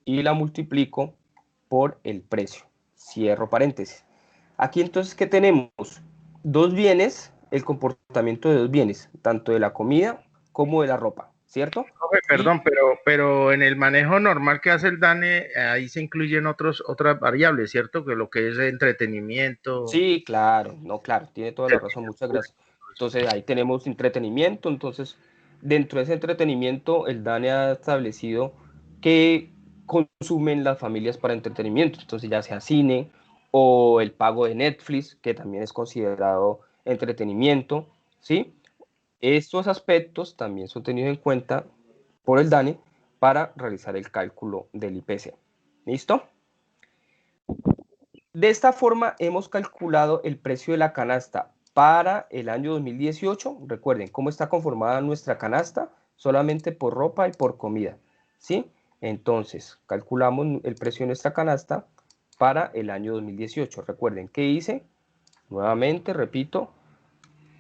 y la multiplico por el precio. Cierro paréntesis. Aquí entonces, ¿qué tenemos? Dos bienes, el comportamiento de dos bienes, tanto de la comida como de la ropa, ¿cierto? Perdón, pero en el manejo normal que hace el DANE, ahí se incluyen otras variables, ¿cierto? Que lo que es entretenimiento. Sí, claro, no, claro, tiene toda la razón, muchas gracias. Entonces ahí tenemos entretenimiento. Entonces dentro de ese entretenimiento el DANE ha establecido que consumen las familias para entretenimiento, entonces ya sea cine o el pago de Netflix, que también es considerado entretenimiento, ¿sí? Estos aspectos también son tenidos en cuenta por el DANE para realizar el cálculo del IPC. ¿Listo? De esta forma hemos calculado el precio de la canasta para el año 2018. Recuerden cómo está conformada nuestra canasta, solamente por ropa y por comida, ¿sí? Entonces, calculamos el precio de nuestra canasta para el año 2018. Recuerden, ¿qué hice? Nuevamente, repito,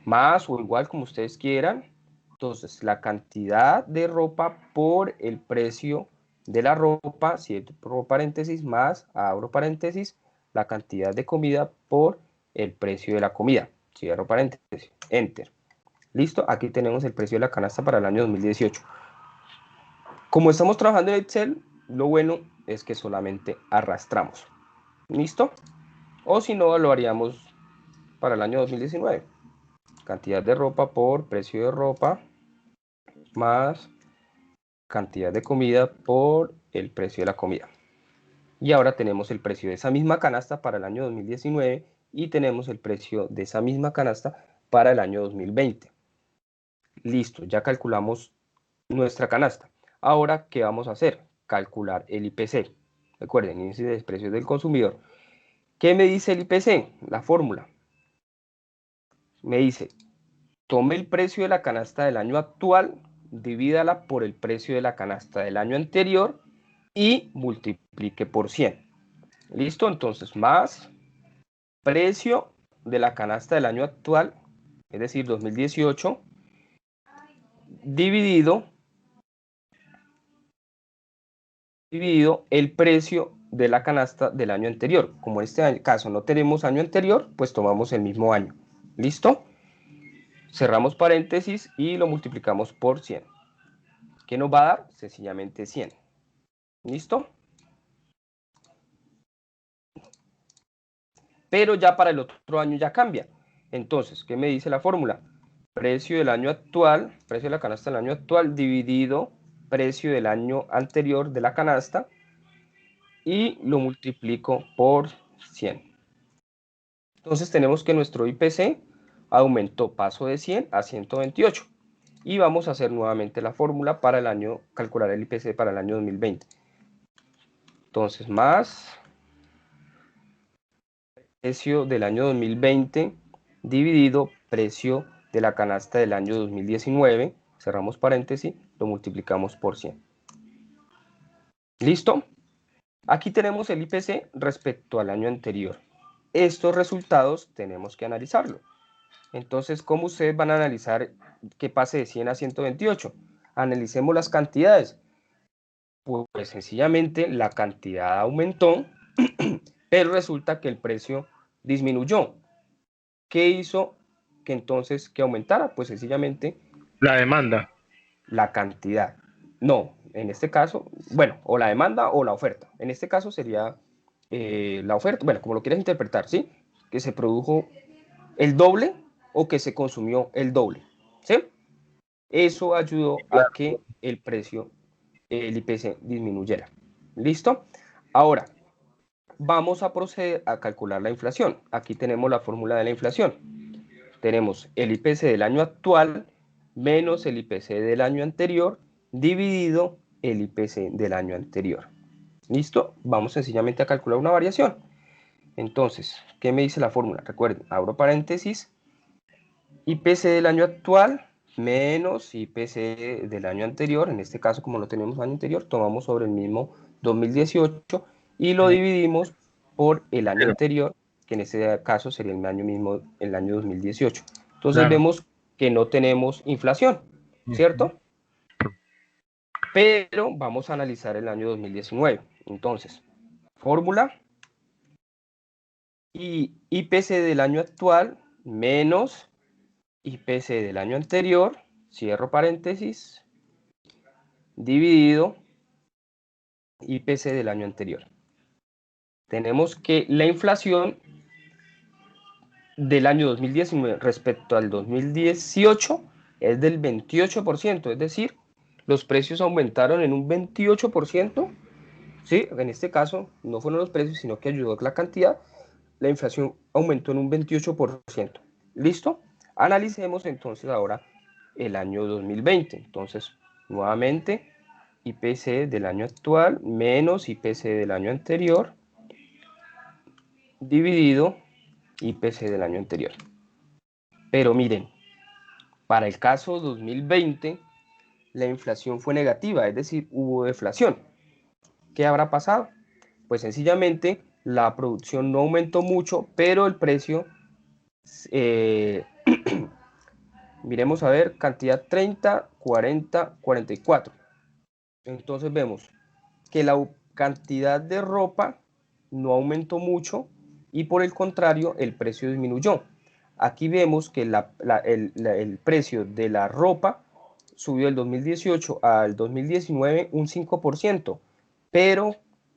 más o igual como ustedes quieran. Entonces, la cantidad de ropa por el precio de la ropa, cierro paréntesis, más, abro paréntesis, la cantidad de comida por el precio de la comida. Cierro paréntesis, enter. Listo, aquí tenemos el precio de la canasta para el año 2018. Como estamos trabajando en Excel, lo bueno es que solamente arrastramos. ¿Listo? O si no, lo haríamos para el año 2019. Cantidad de ropa por precio de ropa más cantidad de comida por el precio de la comida. Y ahora tenemos el precio de esa misma canasta para el año 2019 y tenemos el precio de esa misma canasta para el año 2020. Listo, ya calculamos nuestra canasta. Ahora, ¿qué vamos a hacer? Calcular el IPC. Recuerden, índice de precios del consumidor. ¿Qué me dice el IPC? La fórmula. Me dice, tome el precio de la canasta del año actual, divídala por el precio de la canasta del año anterior y multiplique por 100. ¿Listo? Entonces, más precio de la canasta del año actual es decir, 2018, dividido el precio de la canasta del año anterior. Como en este caso no tenemos año anterior, pues tomamos el mismo año. ¿Listo? Cerramos paréntesis y lo multiplicamos por 100. ¿Qué nos va a dar? Sencillamente 100. ¿Listo? Pero ya para el otro año ya cambia. Entonces, ¿qué me dice la fórmula? Precio del año actual, precio de la canasta del año actual, dividido precio del año anterior de la canasta, y lo multiplico por 100. Entonces tenemos que nuestro IPC aumentó, pasó de 100 a 128. Y vamos a hacer nuevamente la fórmula para el año, calcular el IPC para el año 2020. Entonces, más precio del año 2020 dividido precio de la canasta del año 2019, cerramos paréntesis, lo multiplicamos por 100. ¿Listo? Aquí tenemos el IPC respecto al año anterior. Estos resultados tenemos que analizarlo. Entonces, ¿cómo ustedes van a analizar que pase de 100 a 128? Analicemos las cantidades. Pues sencillamente la cantidad aumentó, pero resulta que el precio disminuyó. ¿Qué hizo que entonces que aumentara? Pues sencillamente La demanda. la cantidad. No, en este caso, bueno, o la demanda o la oferta. En este caso sería la oferta, bueno, como lo quieras interpretar, ¿sí? Que se produjo el doble o que se consumió el doble, ¿sí? Eso ayudó a que el precio, el IPC, disminuyera. ¿Listo? Ahora, vamos a proceder a calcular la inflación. Aquí tenemos la fórmula de la inflación. Tenemos el IPC del año actual menos el IPC del año anterior dividido el IPC del año anterior. ¿Listo? Vamos sencillamente a calcular una variación. Entonces, ¿qué me dice la fórmula? Recuerden, abro paréntesis, IPC del año actual menos IPC del año anterior. En este caso, como lo tenemos año anterior, tomamos sobre el mismo 2018 y lo dividimos por el año anterior, que en este caso sería el año mismo, el año 2018. Entonces vemos que no tenemos inflación, ¿cierto? Pero vamos a analizar el año 2019. Entonces, fórmula y IPC del año actual menos IPC del año anterior, cierro paréntesis, dividido IPC del año anterior. Tenemos que la inflación del año 2019 respecto al 2018 es del 28%, es decir, los precios aumentaron en un 28%, ¿sí? En este caso no fueron los precios, sino que ayudó la cantidad, la inflación aumentó en un 28%. ¿Listo? Analicemos entonces ahora el año 2020. Entonces, nuevamente, IPC del año actual menos IPC del año anterior dividido IPC del año anterior. Pero miren, para el caso 2020, la inflación fue negativa, es decir, hubo deflación. ¿Qué habrá pasado? Pues sencillamente la producción no aumentó mucho, pero el precio, miremos a ver, cantidad 30, 40, 44. Entonces vemos que la cantidad de ropa no aumentó mucho y por el contrario el precio disminuyó. Aquí vemos que el precio de la ropa subió del 2018 al 2019 un 5%, pero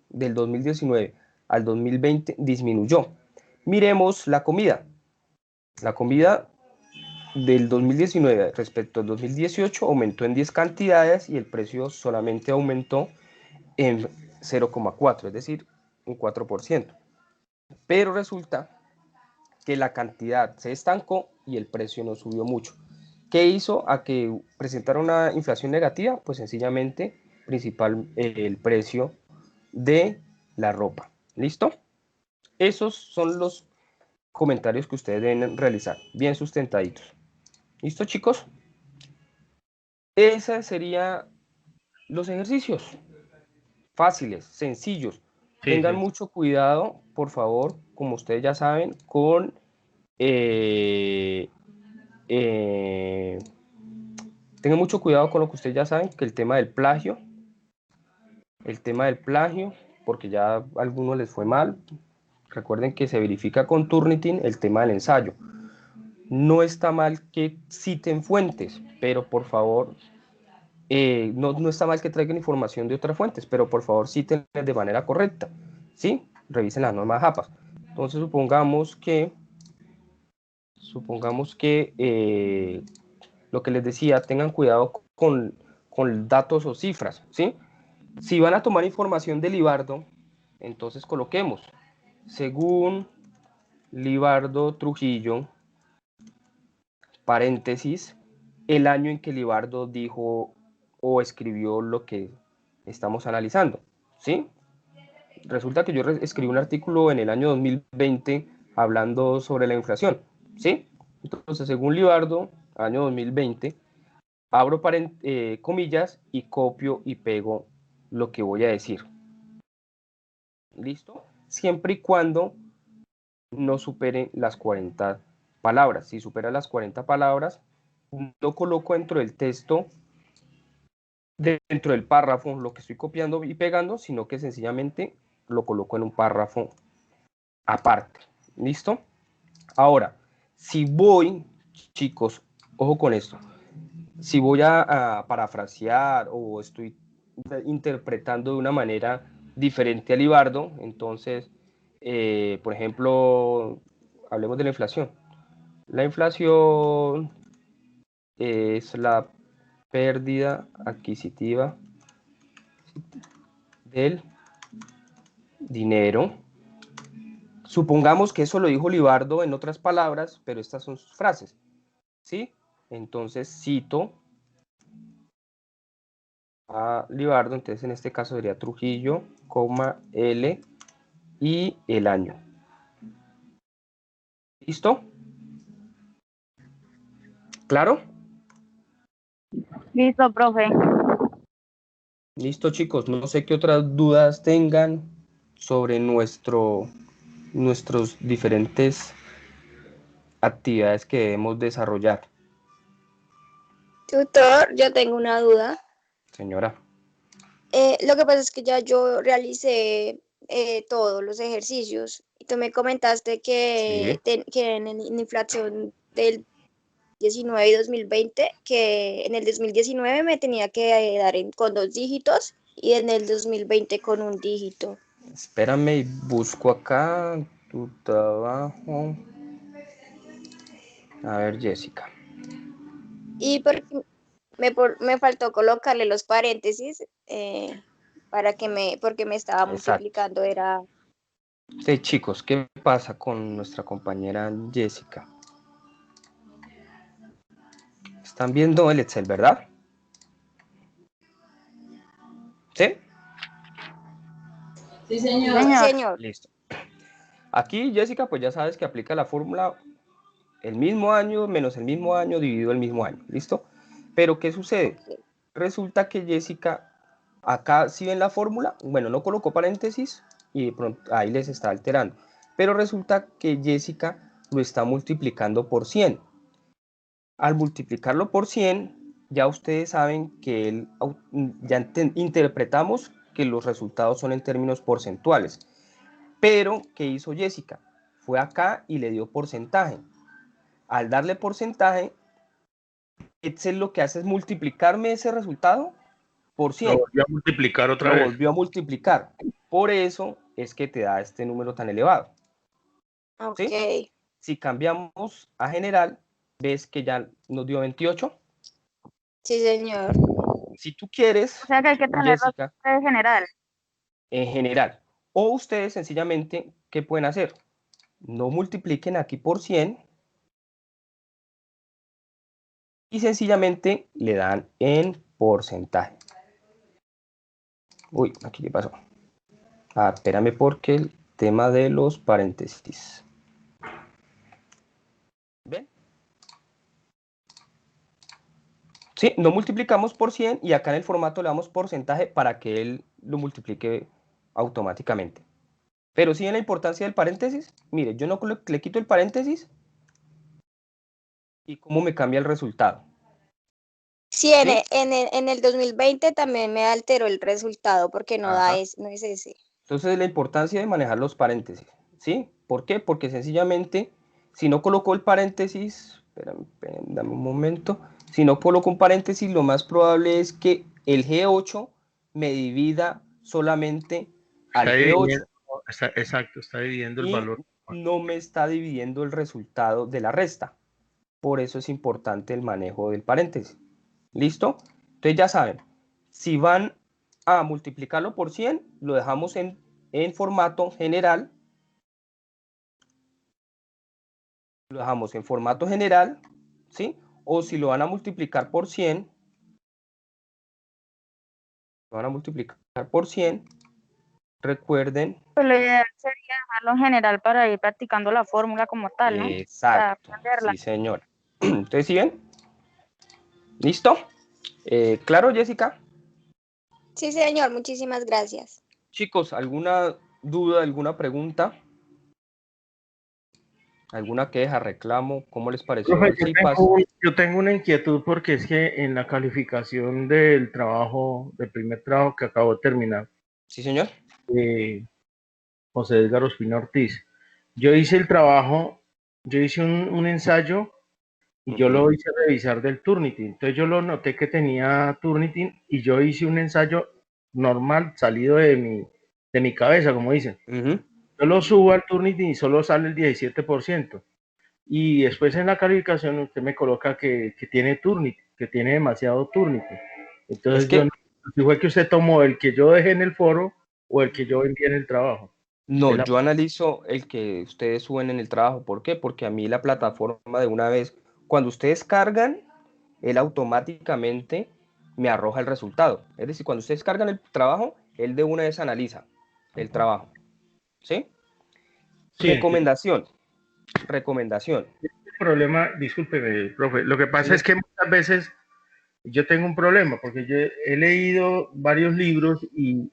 del 2019 al 2020 disminuyó. Miremos la comida. La comida del 2019 respecto al 2018 aumentó en 10 cantidades y el precio solamente aumentó en 0,4, es decir, un 4%. Pero resulta que la cantidad se estancó y el precio no subió mucho. ¿Qué hizo a que presentara una inflación negativa? Pues sencillamente, el precio de la ropa. ¿Listo? Esos son los comentarios que ustedes deben realizar, bien sustentaditos. ¿Listo, chicos? Esos serían los ejercicios. Fáciles, sencillos. Sí, Tengan sí. mucho cuidado, por favor, como ustedes ya saben, con tengan mucho cuidado con lo que ustedes ya saben, que el tema del plagio, porque ya a algunos les fue mal. Recuerden que se verifica con Turnitin el tema del ensayo. No está mal que citen fuentes, pero por favor, no está mal que traigan información de otras fuentes, pero por favor citen de manera correcta, ¿sí? Revisen las normas JAPA. Entonces supongamos que lo que les decía, tengan cuidado con datos o cifras, ¿sí? Si van a tomar información de Libardo, entonces coloquemos, según Libardo Trujillo, paréntesis, el año en que Libardo dijo o escribió lo que estamos analizando, ¿sí? Resulta que yo escribí un artículo en el año 2020 hablando sobre la inflación, ¿sí? Entonces, según Libardo, año 2020, abro comillas y copio y pego lo que voy a decir. ¿Listo? Siempre y cuando no supere las 40 palabras. Si supera las 40 palabras, no coloco dentro del texto, dentro del párrafo, lo que estoy copiando y pegando, sino que sencillamente lo coloco en un párrafo aparte. ¿Listo? Ahora, si voy, chicos, ojo con esto, si voy a parafrasear o estoy interpretando de una manera diferente a Libardo, entonces, por ejemplo, hablemos de la inflación. La inflación es la pérdida adquisitiva del dinero. Supongamos que eso lo dijo Libardo en otras palabras, pero estas son sus frases, ¿sí? Entonces cito a Libardo, entonces en este caso sería Trujillo, L y el año. ¿Listo? ¿Claro? Listo, profe. Listo, chicos. No sé qué otras dudas tengan sobre nuestros diferentes actividades que debemos desarrollar. Tutor, yo tengo una duda. Señora. Lo que pasa es que ya yo realicé todos los ejercicios y tú me comentaste que, que en la inflación del 19 y 2020, que en el 2019 me tenía que dar con 2 dígitos y en el 2020 con 1 dígito. Espérame y busco acá tu trabajo. A ver, Jessica. Y porque me faltó colocarle los paréntesis porque me estaba multiplicando, era... Sí, chicos, ¿qué pasa con nuestra compañera Jessica? Están viendo el Excel, ¿verdad? ¿Sí? Sí, señor. Sí, señor. Listo. Aquí, Jessica, pues ya sabes que aplica la fórmula el mismo año menos el mismo año dividido el mismo año. ¿Listo? Pero, ¿qué sucede? Okay. Resulta que Jessica, acá si ven la fórmula, bueno, no colocó paréntesis y de pronto ahí les está alterando. Pero resulta que Jessica lo está multiplicando por 100. Al multiplicarlo por 100, ya ustedes saben que ya interpretamos que los resultados son en términos porcentuales. Pero, ¿qué hizo Jessica? Fue acá y le dio porcentaje. Al darle porcentaje, Excel lo que hace es multiplicarme ese resultado por 100. Lo volvió a multiplicar otra vez. Lo volvió a multiplicar. Por eso es que te da este número tan elevado. Ok. ¿Sí? Si cambiamos a general, ves que ya nos dio 28. Sí, señor. Si tú quieres, O sea que hay que tener Jessica, en general. en general. O ustedes sencillamente, ¿qué pueden hacer? No multipliquen aquí por 100 y sencillamente le dan en porcentaje. Uy, aquí qué pasó. Espérame porque el tema de los paréntesis. ¿Ven? Sí, no multiplicamos por 100 y acá en el formato le damos porcentaje para que él lo multiplique automáticamente. Pero sí en la importancia del paréntesis, mire, yo no le quito el paréntesis y cómo me cambia el resultado. Sí, en el 2020 también me alteró el resultado porque no Ajá. no es ese. Entonces, la importancia de manejar los paréntesis, ¿sí? ¿Por qué? Porque sencillamente, si no coloco el paréntesis, espérame, dame un momento, si no coloco un paréntesis, lo más probable es que el G8 me divida solamente al G8 Exacto, está dividiendo el y valor. no me está dividiendo el resultado de la resta. Por eso es importante el manejo del paréntesis. ¿Listo? Entonces ya saben, si van a multiplicarlo por 100, lo dejamos en formato general. Lo dejamos en formato general, ¿sí? O si lo van a multiplicar por 100, lo van a multiplicar por 100, recuerden. Pues lo ideal sería dejarlo en general para ir practicando la fórmula como tal, ¿no? Exacto, Para aprenderla. sí señor. Entonces, ¿sí ven? ¿Listo? ¿Claro, Jessica? Sí, señor, muchísimas gracias. Chicos, ¿alguna duda, alguna pregunta? ¿Alguna queja, reclamo? ¿Cómo les pareció Profe, el CIPAS? yo tengo una inquietud porque es que en la calificación del trabajo, del primer trabajo que acabo de terminar, Sí, señor. José Edgar Ospina Ortiz, yo hice el trabajo, yo hice un ensayo y yo lo hice revisar del Turnitin. Entonces yo lo noté que tenía Turnitin y yo hice un ensayo normal, salido de mi cabeza, como dicen. Yo lo subo al Turnitin y solo sale el 17%. Y después en la calificación usted me coloca que tiene Turnitin, que tiene demasiado Turnitin. Entonces Es que, yo no sé si fue que usted tomó el que yo dejé en el foro o el que yo envié en el trabajo. no, yo analizo el que ustedes suben en el trabajo. ¿Por qué? Porque a mí la plataforma de una vez, cuando ustedes cargan, él automáticamente me arroja el resultado. Es decir, cuando ustedes cargan el trabajo, él de una vez analiza el trabajo. ¿Sí? Sí, Recomendación. Recomendación. el problema, discúlpeme, profe, lo que pasa Sí. es que muchas veces yo tengo un problema porque yo he leído varios libros y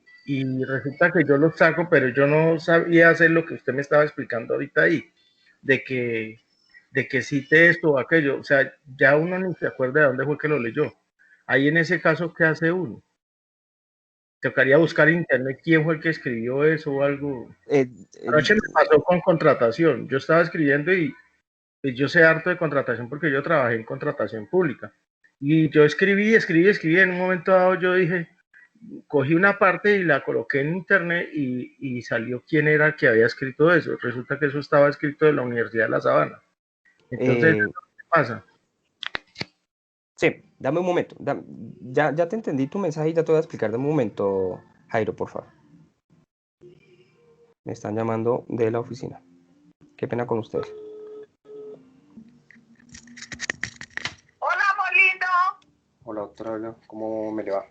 resulta que yo los saco, pero yo no sabía hacer lo que usted me estaba explicando ahorita ahí, de que cite esto o aquello, o sea, ya uno ni se acuerda de dónde fue que lo leyó. Ahí en ese caso, ¿qué hace uno? Tocaría buscar en internet quién fue el que escribió eso o algo. Anoche me pasó con contratación, yo estaba escribiendo y yo sé harto de contratación porque yo trabajé en contratación pública. Y yo escribí, en un momento dado yo dije, cogí una parte y la coloqué en internet y salió quién era el que había escrito eso. Resulta que eso estaba escrito de la Universidad de La Sabana. Entonces, ¿qué pasa? Sí, dame un momento. Ya te entendí tu mensaje y ya te voy a explicar. Dame un momento, Jairo, por favor. Me están llamando de la oficina. Qué pena con ustedes. Hola, Molito. Hola, doctora, ¿cómo me le va?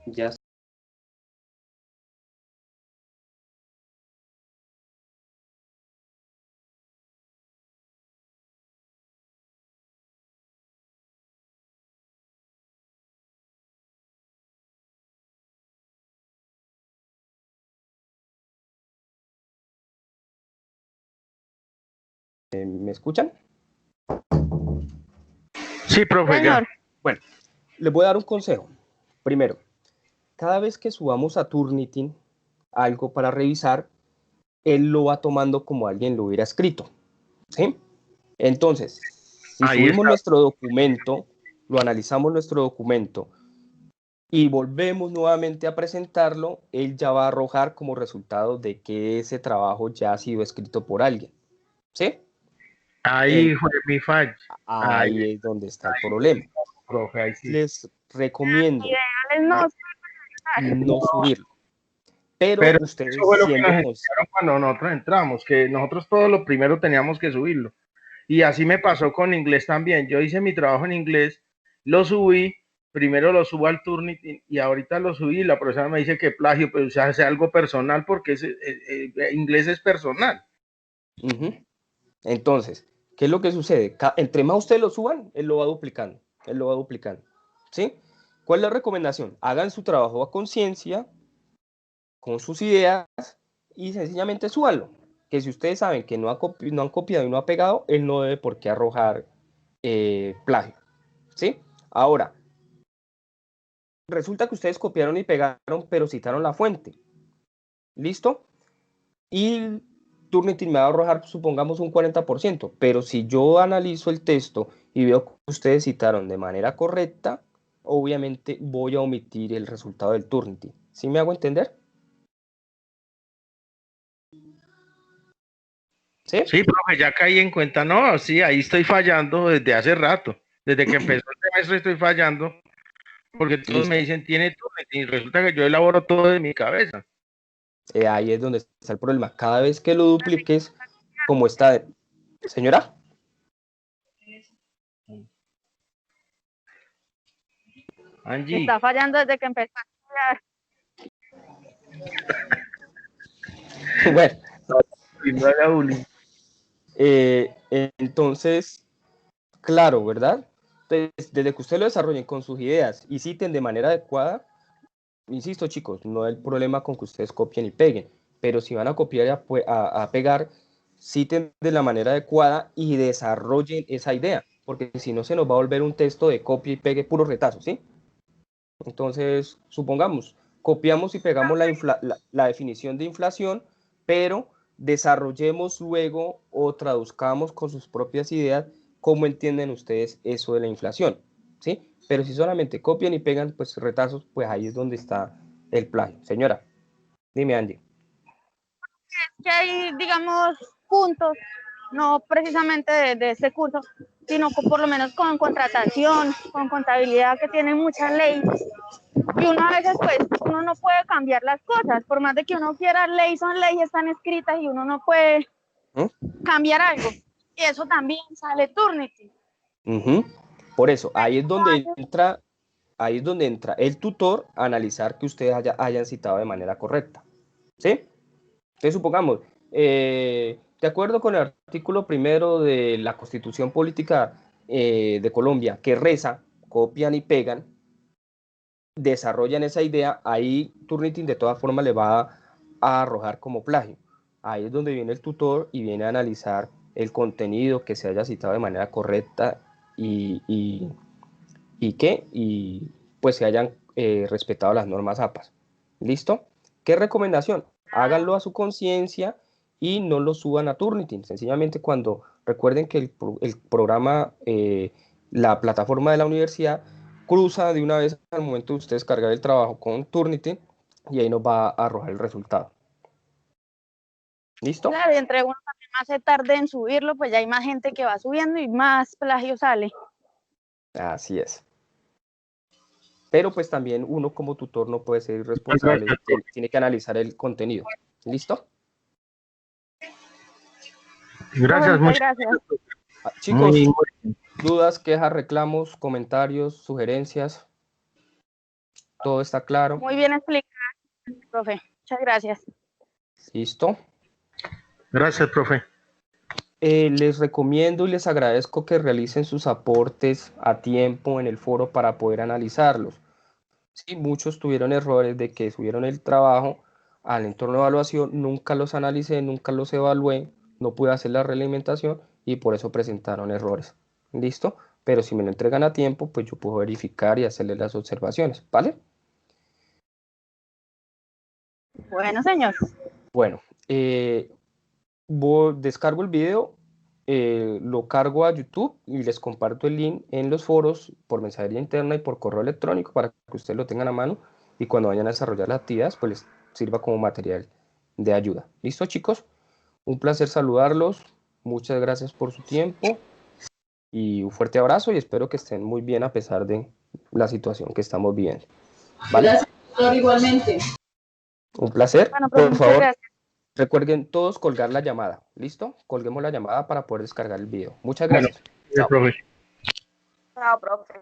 Ya. ¿Me escuchan? Sí, profe, ya. Bueno, les voy a dar un consejo. Primero, cada vez que subamos a Turnitin algo para revisar, él lo va tomando como alguien lo hubiera escrito. ¿Sí? Entonces, si Ahí subimos está. nuestro documento, lo analizamos nuestro documento y volvemos nuevamente a presentarlo, él ya va a arrojar como resultado de que ese trabajo ya ha sido escrito por alguien. ¿Sí? Ahí fue mi falla. Ahí es donde está el problema. Profe, ahí sí. Les recomiendo Ideales no subirlo. Pero Eso ustedes fue lo que siendo nos enseñaron cuando nosotros entramos, que nosotros todo lo primero teníamos que subirlo. Y así me pasó con inglés también. Yo hice mi trabajo en inglés, lo subí, primero lo subo al Turnitin y ahorita lo subí y la profesora me dice que plagio, pero se hace algo personal porque inglés es personal. Entonces, ¿qué es lo que sucede? Entre más ustedes lo suban, él lo va duplicando. Él lo va duplicando. ¿Sí? ¿Cuál es la recomendación? Hagan su trabajo a conciencia, con sus ideas, y sencillamente súbanlo. que si ustedes saben que no han copiado y no ha pegado, él no debe por qué arrojar plagio, ¿sí? Ahora, resulta que ustedes copiaron y pegaron, pero citaron la fuente, ¿listo? Y Turnitin me va a arrojar, supongamos, un 40%, pero si yo analizo el texto y veo que ustedes citaron de manera correcta, obviamente voy a omitir el resultado del Turnitin. ¿Sí me hago entender? ¿Sí? Sí, profe, ya caí en cuenta. No, sí, ahí estoy fallando desde hace rato. Desde que empezó el semestre estoy fallando. Porque todos Listo. me dicen, tiene Turnitin, y resulta que yo elaboro todo de mi cabeza. Ahí es donde está el problema. Cada vez que lo dupliques, como está... Señora. Angie. Está fallando desde que empezó a estudiar. Bueno. No haga bullying. Entonces, claro, ¿verdad? Entonces, desde que ustedes lo desarrollen con sus ideas y citen de manera adecuada, insisto, chicos, no hay problema con que ustedes copien y peguen, pero si van a copiar y a pegar, citen de la manera adecuada y desarrollen esa idea, porque si no se nos va a volver un texto de copia y pegue puro retazo, ¿sí? Entonces, supongamos, copiamos y pegamos la definición de inflación, pero desarrollemos luego o traduzcamos con sus propias ideas cómo entienden ustedes eso de la inflación, ¿sí? Pero si solamente copian y pegan, pues retazos, pues ahí es donde está el plagio. Señora, dime, Andy. Que hay, digamos, puntos, no precisamente de este curso, sino por lo menos con contratación, con contabilidad, que tienen muchas leyes. Y uno a veces, pues, uno no puede cambiar las cosas, por más de que uno quiera ley, son leyes están escritas y uno no puede cambiar algo. Y eso también sale Turnitin. Por eso, ahí es donde entra el tutor a analizar que ustedes hayan citado de manera correcta, ¿sí? Entonces, supongamos, de acuerdo con el artículo primero de la Constitución Política de Colombia, que reza, copian y pegan, desarrollan esa idea, ahí Turnitin de todas formas le va a arrojar como plagio. Ahí es donde viene el tutor y viene a analizar el contenido que se haya citado de manera correcta y pues se hayan respetado las normas APAS. ¿Listo? ¿Qué recomendación? Háganlo a su conciencia y no lo suban a Turnitin. Sencillamente cuando recuerden que el programa, la plataforma de la universidad, cruza de una vez al momento de ustedes cargar el trabajo con Turnitin y ahí nos va a arrojar el resultado. ¿Listo? Claro, y entre uno también más se tarde en subirlo, pues ya hay más gente que va subiendo y más plagio sale. Así es. Pero pues también uno como tutor no puede ser irresponsable, tiene que analizar el contenido. ¿Listo? Gracias, muchas gracias. Chicos, dudas, quejas, reclamos, comentarios, sugerencias. ¿Todo está claro? Muy bien explicado, profe. Muchas gracias. ¿Listo? Gracias, profe. Les recomiendo y les agradezco que realicen sus aportes a tiempo en el foro para poder analizarlos. Sí, muchos tuvieron errores de que subieron el trabajo al entorno de evaluación, nunca los analicé, nunca los evalué, no pude hacer la realimentación y por eso presentaron errores. ¿Listo? Pero si me lo entregan a tiempo, pues yo puedo verificar y hacerle las observaciones, ¿vale? Bueno, señor. Bueno, descargo el video, lo cargo a YouTube y les comparto el link en los foros por mensajería interna y por correo electrónico para que ustedes lo tengan a mano y cuando vayan a desarrollar las actividades pues les sirva como material de ayuda. ¿Listo, chicos? Un placer saludarlos, muchas gracias por su tiempo y un fuerte abrazo y espero que estén muy bien a pesar de la situación que estamos viviendo. ¿Vale? Gracias, doctor, igualmente. Un placer. Bueno, por favor, gracias. Recuerden todos colgar la llamada. ¿Listo? Colguemos la llamada para poder descargar el video. Muchas gracias. Bueno, profe. Chao, profe.